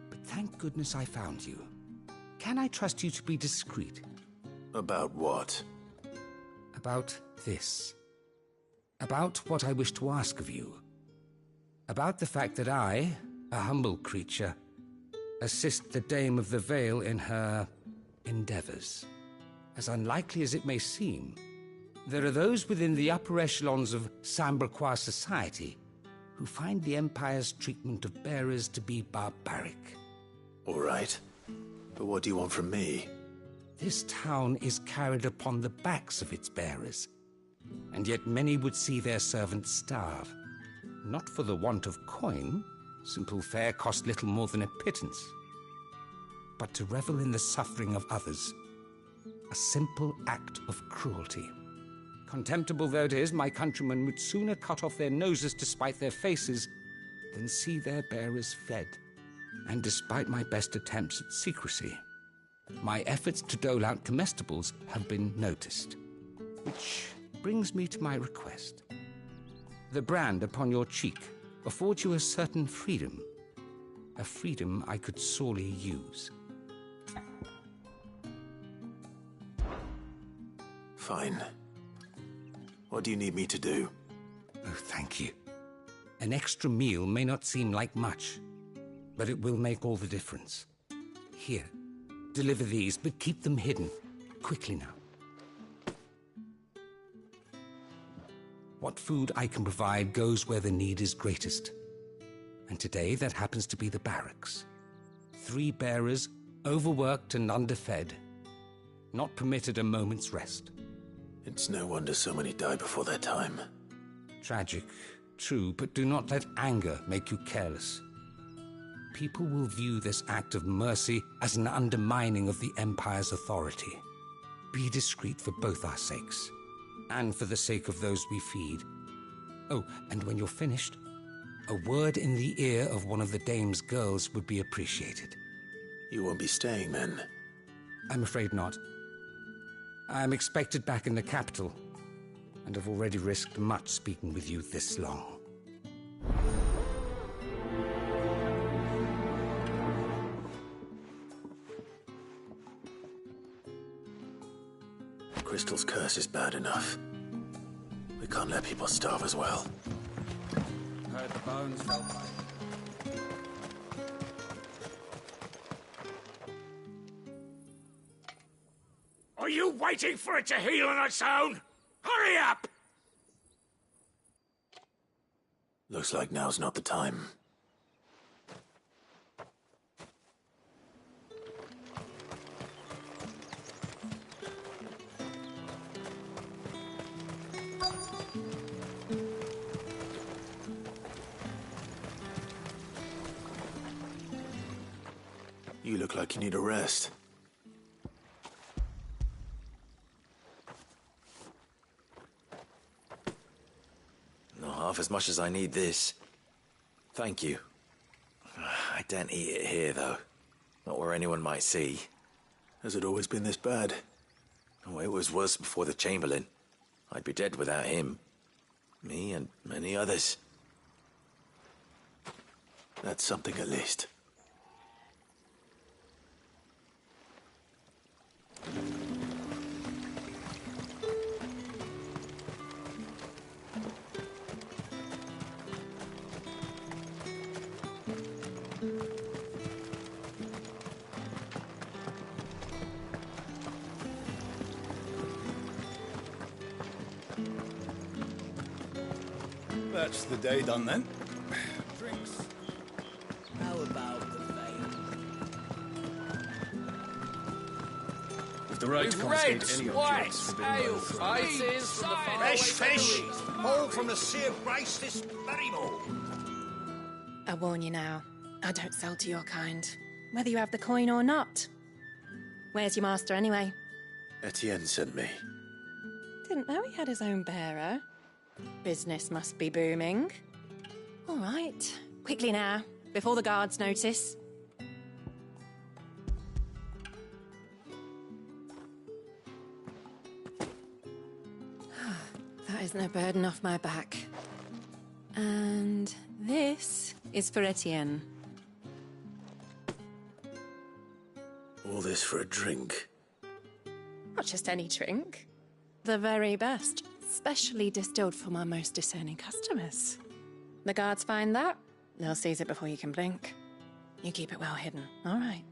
but thank goodness I found you. Can I trust you to be discreet? About what? About this. About what I wish to ask of you. About the fact that I, a humble creature, assist the Dame of the Vale in her endeavors. As unlikely as it may seem, there are those within the upper echelons of Samberquois society who find the Empire's treatment of bearers to be barbaric. All right. But what do you want from me? This town is carried upon the backs of its bearers, and yet many would see their servants starve. Not for the want of coin, simple fare cost little more than a pittance, but to revel in the suffering of others, a simple act of cruelty. Contemptible though it is, my countrymen would sooner cut off their noses to spite their faces than see their bearers fed. And despite my best attempts at secrecy, my efforts to dole out comestibles have been noticed. Which brings me to my request. The brand upon your cheek affords you a certain freedom. A freedom I could sorely use. Fine. What do you need me to do? Oh, thank you. An extra meal may not seem like much, but it will make all the difference. Here, deliver these, but keep them hidden. Quickly now. What food I can provide goes where the need is greatest. And today, that happens to be the barracks. 3 bearers, overworked and underfed, not permitted a moment's rest. It's no wonder so many die before their time. Tragic, true, but do not let anger make you careless. People will view this act of mercy as an undermining of the Empire's authority. Be discreet for both our sakes, and for the sake of those we feed. Oh, and when you're finished, a word in the ear of one of the Dame's girls would be appreciated. You won't be staying then? I'm afraid not. I'm expected back in the capital, and have already risked much speaking with you this long. Crystal's curse is bad enough. We can't let people starve as well. Heard the bones fell favourably. Are you waiting for it to heal on its own? Hurry up! Looks like now's not the time. You look like you need a rest. Not half as much as I need this. Thank you. I daren't eat it here, though. Not where anyone might see. Has it always been this bad? Oh, it was worse before the Chamberlain. I'd be dead without him. Me and many others. That's something at least. That's the day done then. Drinks. How about the veil? With the right to confiscate any objects forbidden by the throne. Fresh fish! All from the Sea of Grace this very morning. I warn you now, I don't sell to your kind, whether you have the coin or not. Where's your master anyway? Etienne sent me. Didn't know he had his own bearer. Business must be booming. All right, quickly now, before the guards notice. That isn't a burden off my back. And this is for Etienne. All this for a drink. Not just any drink. The very best, specially distilled for my most discerning customers. The guards find that, they'll seize it before you can blink. You keep it well hidden, all right?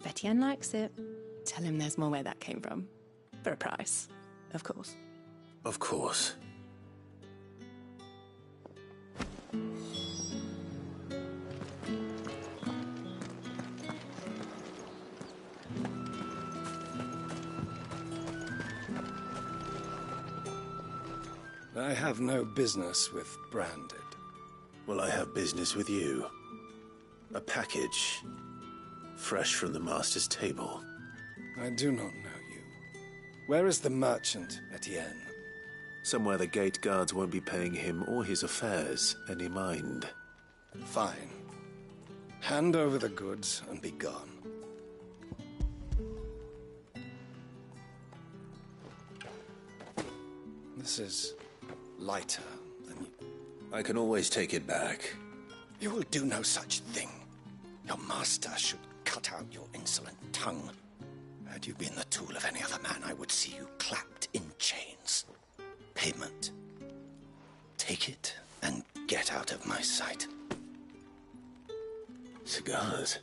If Etienne likes it, tell him there's more where that came from. For a price, of course. Of course. I have no business with Branded. Well, I have business with you. A package. Fresh from the Master's table. I do not know you. Where is the merchant, Etienne? Somewhere the gate guards won't be paying him or his affairs any mind. Fine. Hand over the goods and be gone. This is lighter than you. I can always take it back. You will do no such thing. Your master should cut out your insolent tongue. Had you been the tool of any other man, I would see you clapped in chains. Payment. Take it and get out of my sight. Cigars?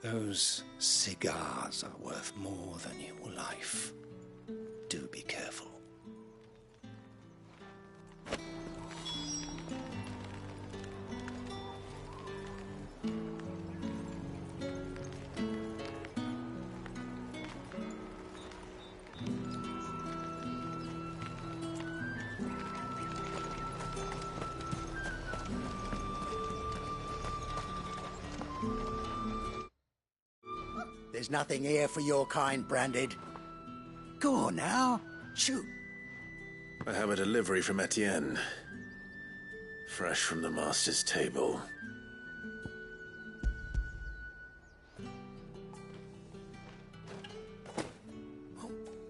Those cigars are worth more than your life. Do be careful. There's nothing here for your kind, Branded. Go on now, shoot. I have a delivery from Etienne. Fresh from the Master's table.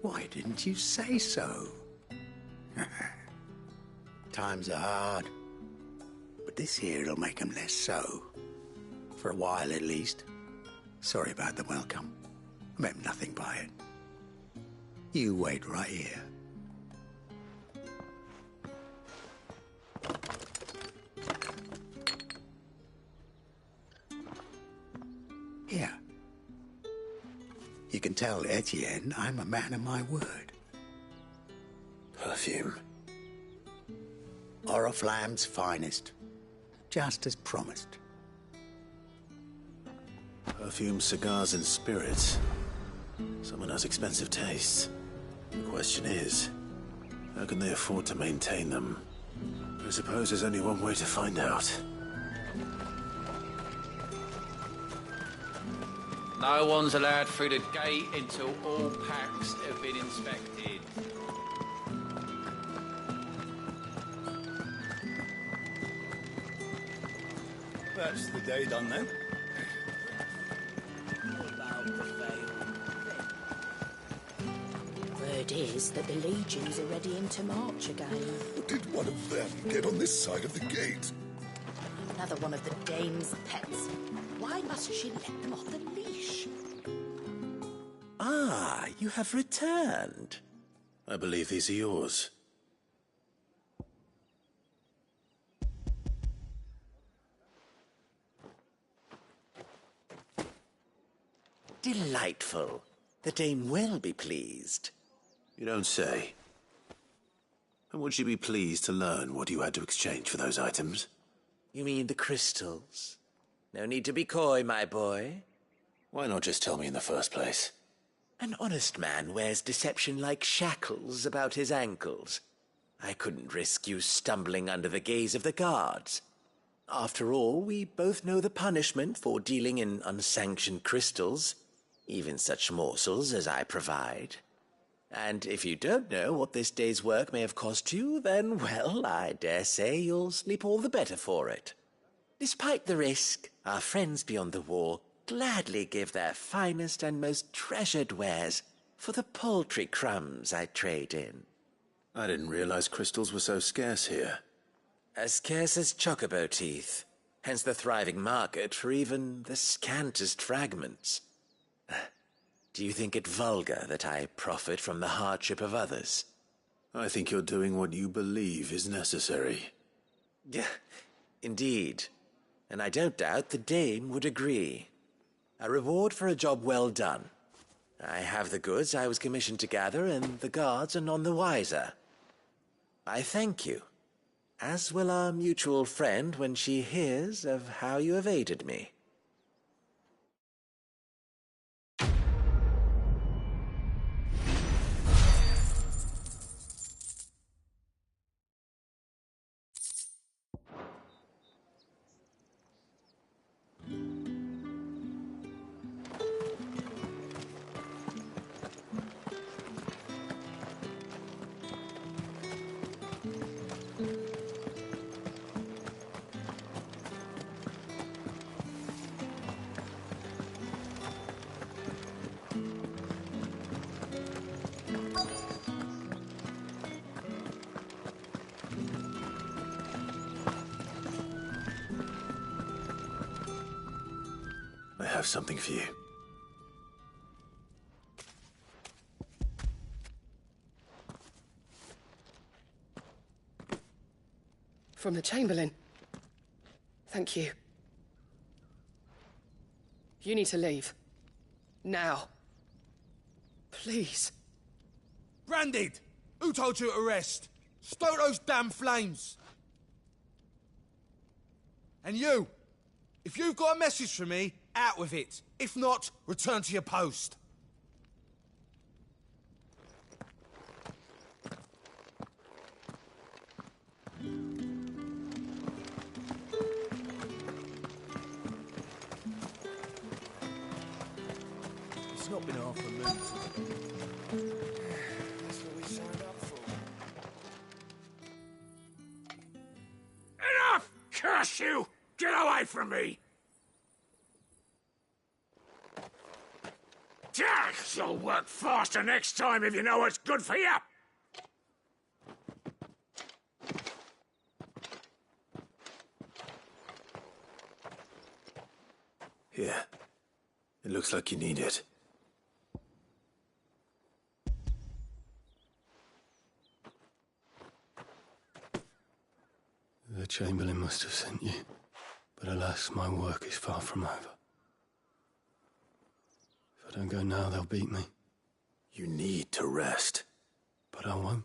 Why didn't you say so? Times are hard, but this here'll make 'em less so. For a while, at least. Sorry about the welcome. I meant nothing by it. You wait right here. Here. You can tell Etienne I'm a man of my word. Perfume. Oriflamme's finest. Just as promised. Perfume, cigars, and spirits. Someone has expensive tastes. The question is, how can they afford to maintain them? I suppose there's only one way to find out. No one's allowed through the gate until all packs have been inspected. That's the day done then. Word is that the legions are ready into march again. Did one of them get on this side of the gate? Another one of the dame's pets. Why must she let them off the leash? Ah, you have returned. I believe these are yours. Delightful. The dame will be pleased. You don't say. And would she be pleased to learn what you had to exchange for those items? You mean the crystals? No need to be coy, my boy. Why not just tell me in the first place? An honest man wears deception like shackles about his ankles. I couldn't risk you stumbling under the gaze of the guards. After all, we both know the punishment for dealing in unsanctioned crystals, even such morsels as I provide. And if you don't know what this day's work may have cost you, then, well, I dare say you'll sleep all the better for it. Despite the risk, our friends beyond the wall gladly give their finest and most treasured wares for the paltry crumbs I trade in. I didn't realize crystals were so scarce here. As scarce as chocobo teeth, hence the thriving market for even the scantest fragments. Do you think it vulgar that I profit from the hardship of others? I think you're doing what you believe is necessary. Yeah, indeed. And I don't doubt the dame would agree. A reward for a job well done. I have the goods I was commissioned to gather, and the guards are none the wiser. I thank you, as will our mutual friend when she hears of how you have aided me. I have something for you. From the Chamberlain. Thank you. You need to leave. Now. Please. Branded! Who told you to rest? Stoke those damn flames! And you! If you've got a message for me, out with it. If not, return to your post. It's not been half a minute. That's what we signed up for. Enough! Curse you! Get away from me! You'll work faster next time if you know what's good for you! Here. It looks like you need it. The Chamberlain must have sent you, but alas, my work is far from over. If I don't go now, they'll beat me. You need to rest. But I won't.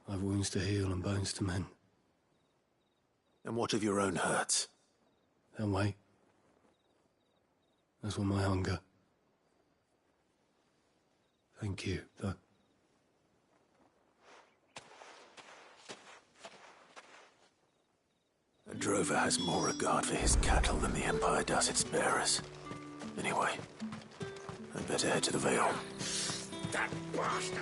I've wounds to heal and bones to mend. And what of your own hurts? They'll wait. As will my hunger. Thank you, though. A drover has more regard for his cattle than the Empire does its bearers. Anyway, I'd better head to the Vale. That bastard!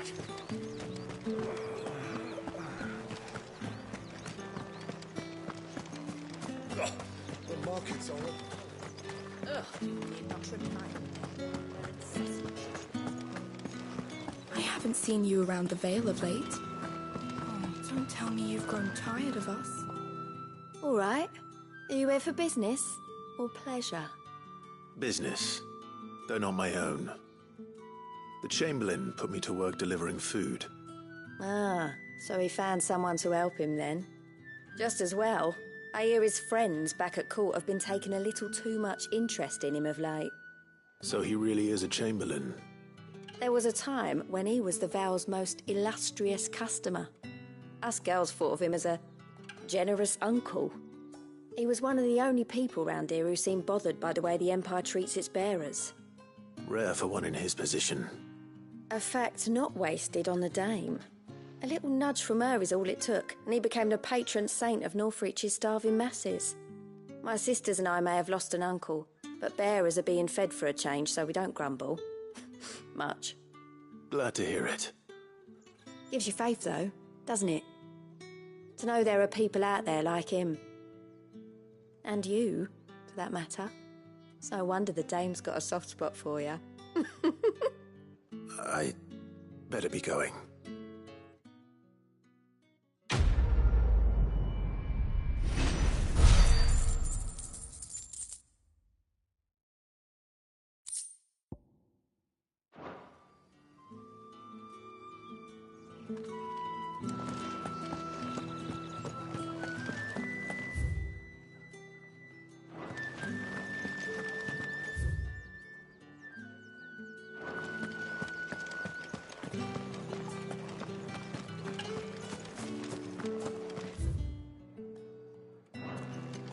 The market's on it. Ugh, you're not reminded. I haven't seen you around the Vale of late. Oh, don't tell me you've grown tired of us. All right. Are you here for business or pleasure? Business, though not my own. The Chamberlain put me to work delivering food. Ah, so he found someone to help him then. Just as well. I hear his friends back at court have been taking a little too much interest in him of late. So he really is a Chamberlain. There was a time when he was the Vale's most illustrious customer. Us girls thought of him as a generous uncle. He was one of the only people round here who seemed bothered by the way the Empire treats its bearers. Rare for one in his position. A fact not wasted on the dame. A little nudge from her is all it took, and he became the patron saint of Northreach's starving masses. My sisters and I may have lost an uncle, but bearers are being fed for a change, so we don't grumble. Much. Glad to hear it. Gives you faith, though, doesn't it? To know there are people out there like him. And you, for that matter. It's no wonder the dame's got a soft spot for you. I better be going.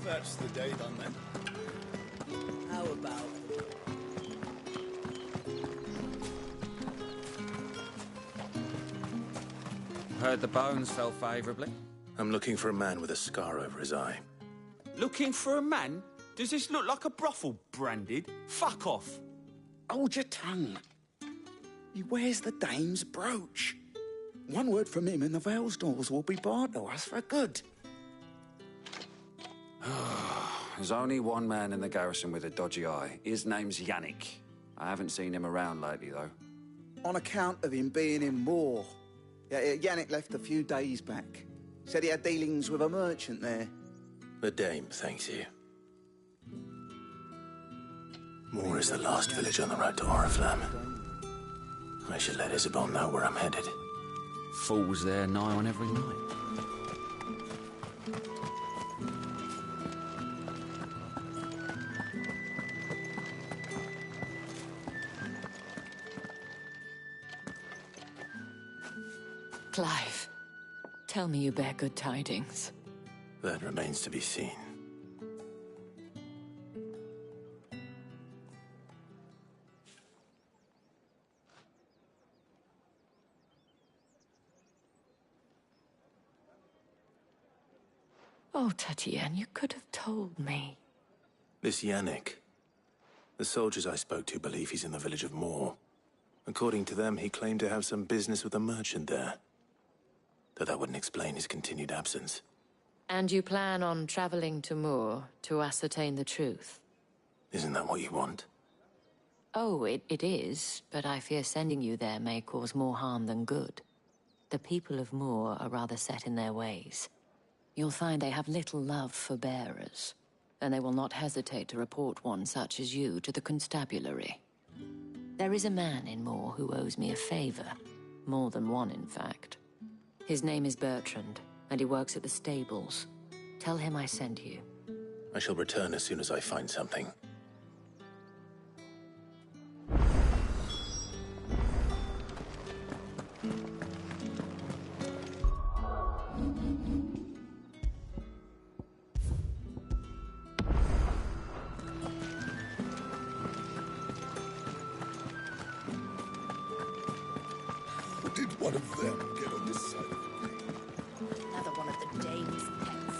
That's the day done then. How about? Heard the bones fell favourably. I'm looking for a man with a scar over his eye. Looking for a man? Does this look like a brothel, Branded? Fuck off. Hold your tongue. He wears the dame's brooch. One word from him and the Vale's doors will be barred to us for good. There's only one man in the garrison with a dodgy eye. His name's Yannick. I haven't seen him around lately, though. On account of him being in Moor. Yeah, Yannick left a few days back. Said he had dealings with a merchant there. The dame thanks you. Moor is the last village on the road to Oriflamme. I should let Isabel know where I'm headed. Fools there nigh on every night. Clive, tell me you bear good tidings. That remains to be seen. Oh, Tatienne, you could have told me. This Yannick. The soldiers I spoke to believe he's in the village of Moor. According to them, he claimed to have some business with a merchant there. Though that wouldn't explain his continued absence. And you plan on traveling to Moor to ascertain the truth? Isn't that what you want? Oh, it is, but I fear sending you there may cause more harm than good. The people of Moor are rather set in their ways. You'll find they have little love for bearers, and they will not hesitate to report one such as you to the constabulary. There is a man in Moor who owes me a favor. More than one, in fact. His name is Bertrand, and he works at the stables. Tell him I sent you. I shall return as soon as I find something. Did one of them get on this side of the thing? Another one of the dame's pets.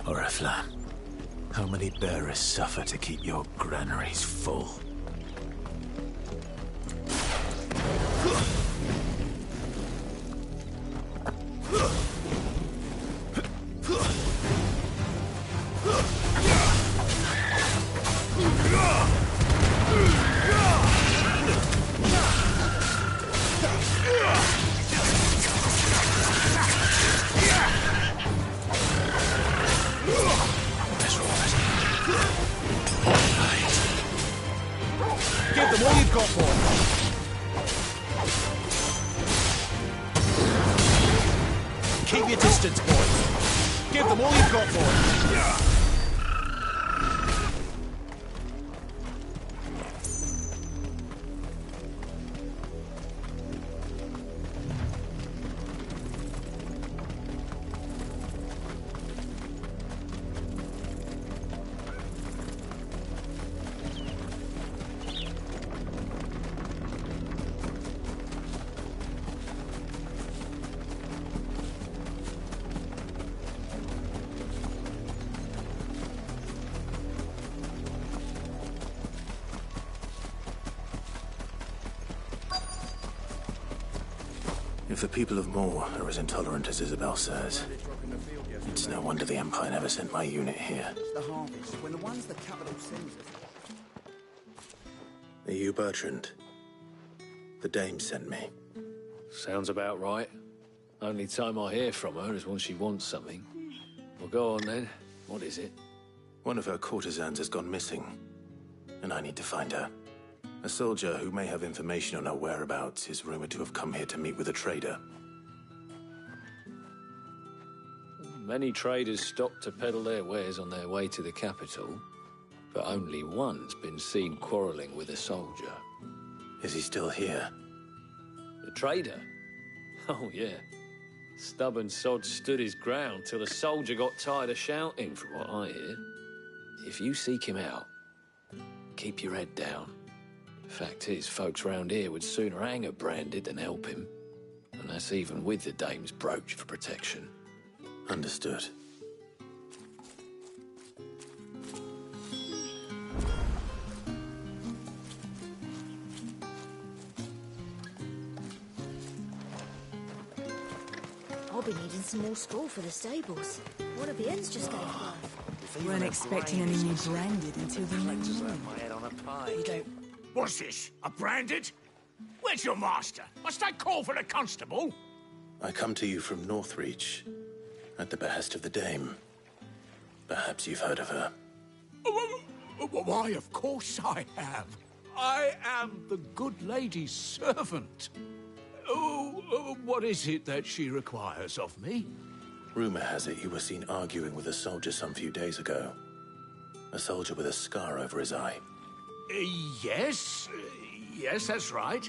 Oriflamme, how many bearers suffer to keep your granaries full? Give them all you've got for them. bastards, boys! Give them all you've got for it! If the people of Moor are as intolerant as Isabel says, it's no wonder the Empire never sent my unit here. The harvest, when the ones the capital sends us. Are you Bertrand? The dame sent me. Sounds about right. Only time I hear from her is when she wants something. Well, go on then. What is it? One of her courtesans has gone missing, and I need to find her. A soldier who may have information on her whereabouts is rumored to have come here to meet with a trader. Many traders stop to peddle their wares on their way to the capital, but only one's been seen quarrelling with a soldier. Is he still here? The trader? Oh, yeah. Stubborn sod stood his ground till the soldier got tired of shouting, from what I hear. If you seek him out, keep your head down. Fact is, folks round here would sooner hang her branded than help him. And that's even with the dame's brooch for protection. Understood. I'll be needing some more straw for the stables. One of the ends just gave birth. Weren't expecting any new branded until the new moon. My head on a We don't... What's this? A branded? Where's your master? Must I call for the constable? I come to you from Northreach, at the behest of the dame. Perhaps you've heard of her. Why, of course I have. I am the good lady's servant. What is it that she requires of me? Rumor has it you were seen arguing with a soldier some few days ago. A soldier with a scar over his eye. Yes, that's right.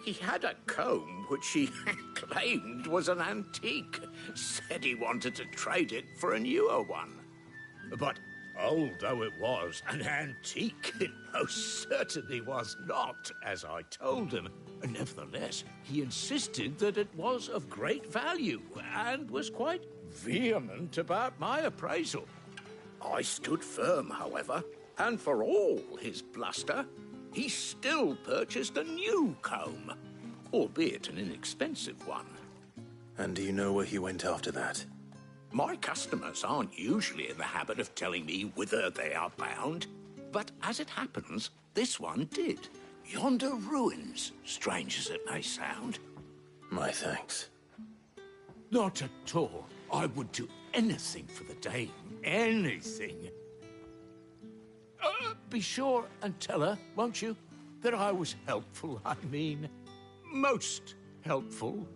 He had a comb which he claimed was an antique. Said he wanted to trade it for a newer one. But old though it was, an antique it most certainly was not, as I told him. Nevertheless, he insisted that it was of great value, and was quite vehement about my appraisal. I stood firm, however, and for all his bluster, he still purchased a new comb, albeit an inexpensive one. And do you know where he went after that? My customers aren't usually in the habit of telling me whither they are bound, but as it happens, this one did. Yonder ruins, strange as it may sound. My thanks. Not at all. I would do anything for the dame. Anything. Be sure and tell her, won't you, that I was helpful, I mean, most helpful.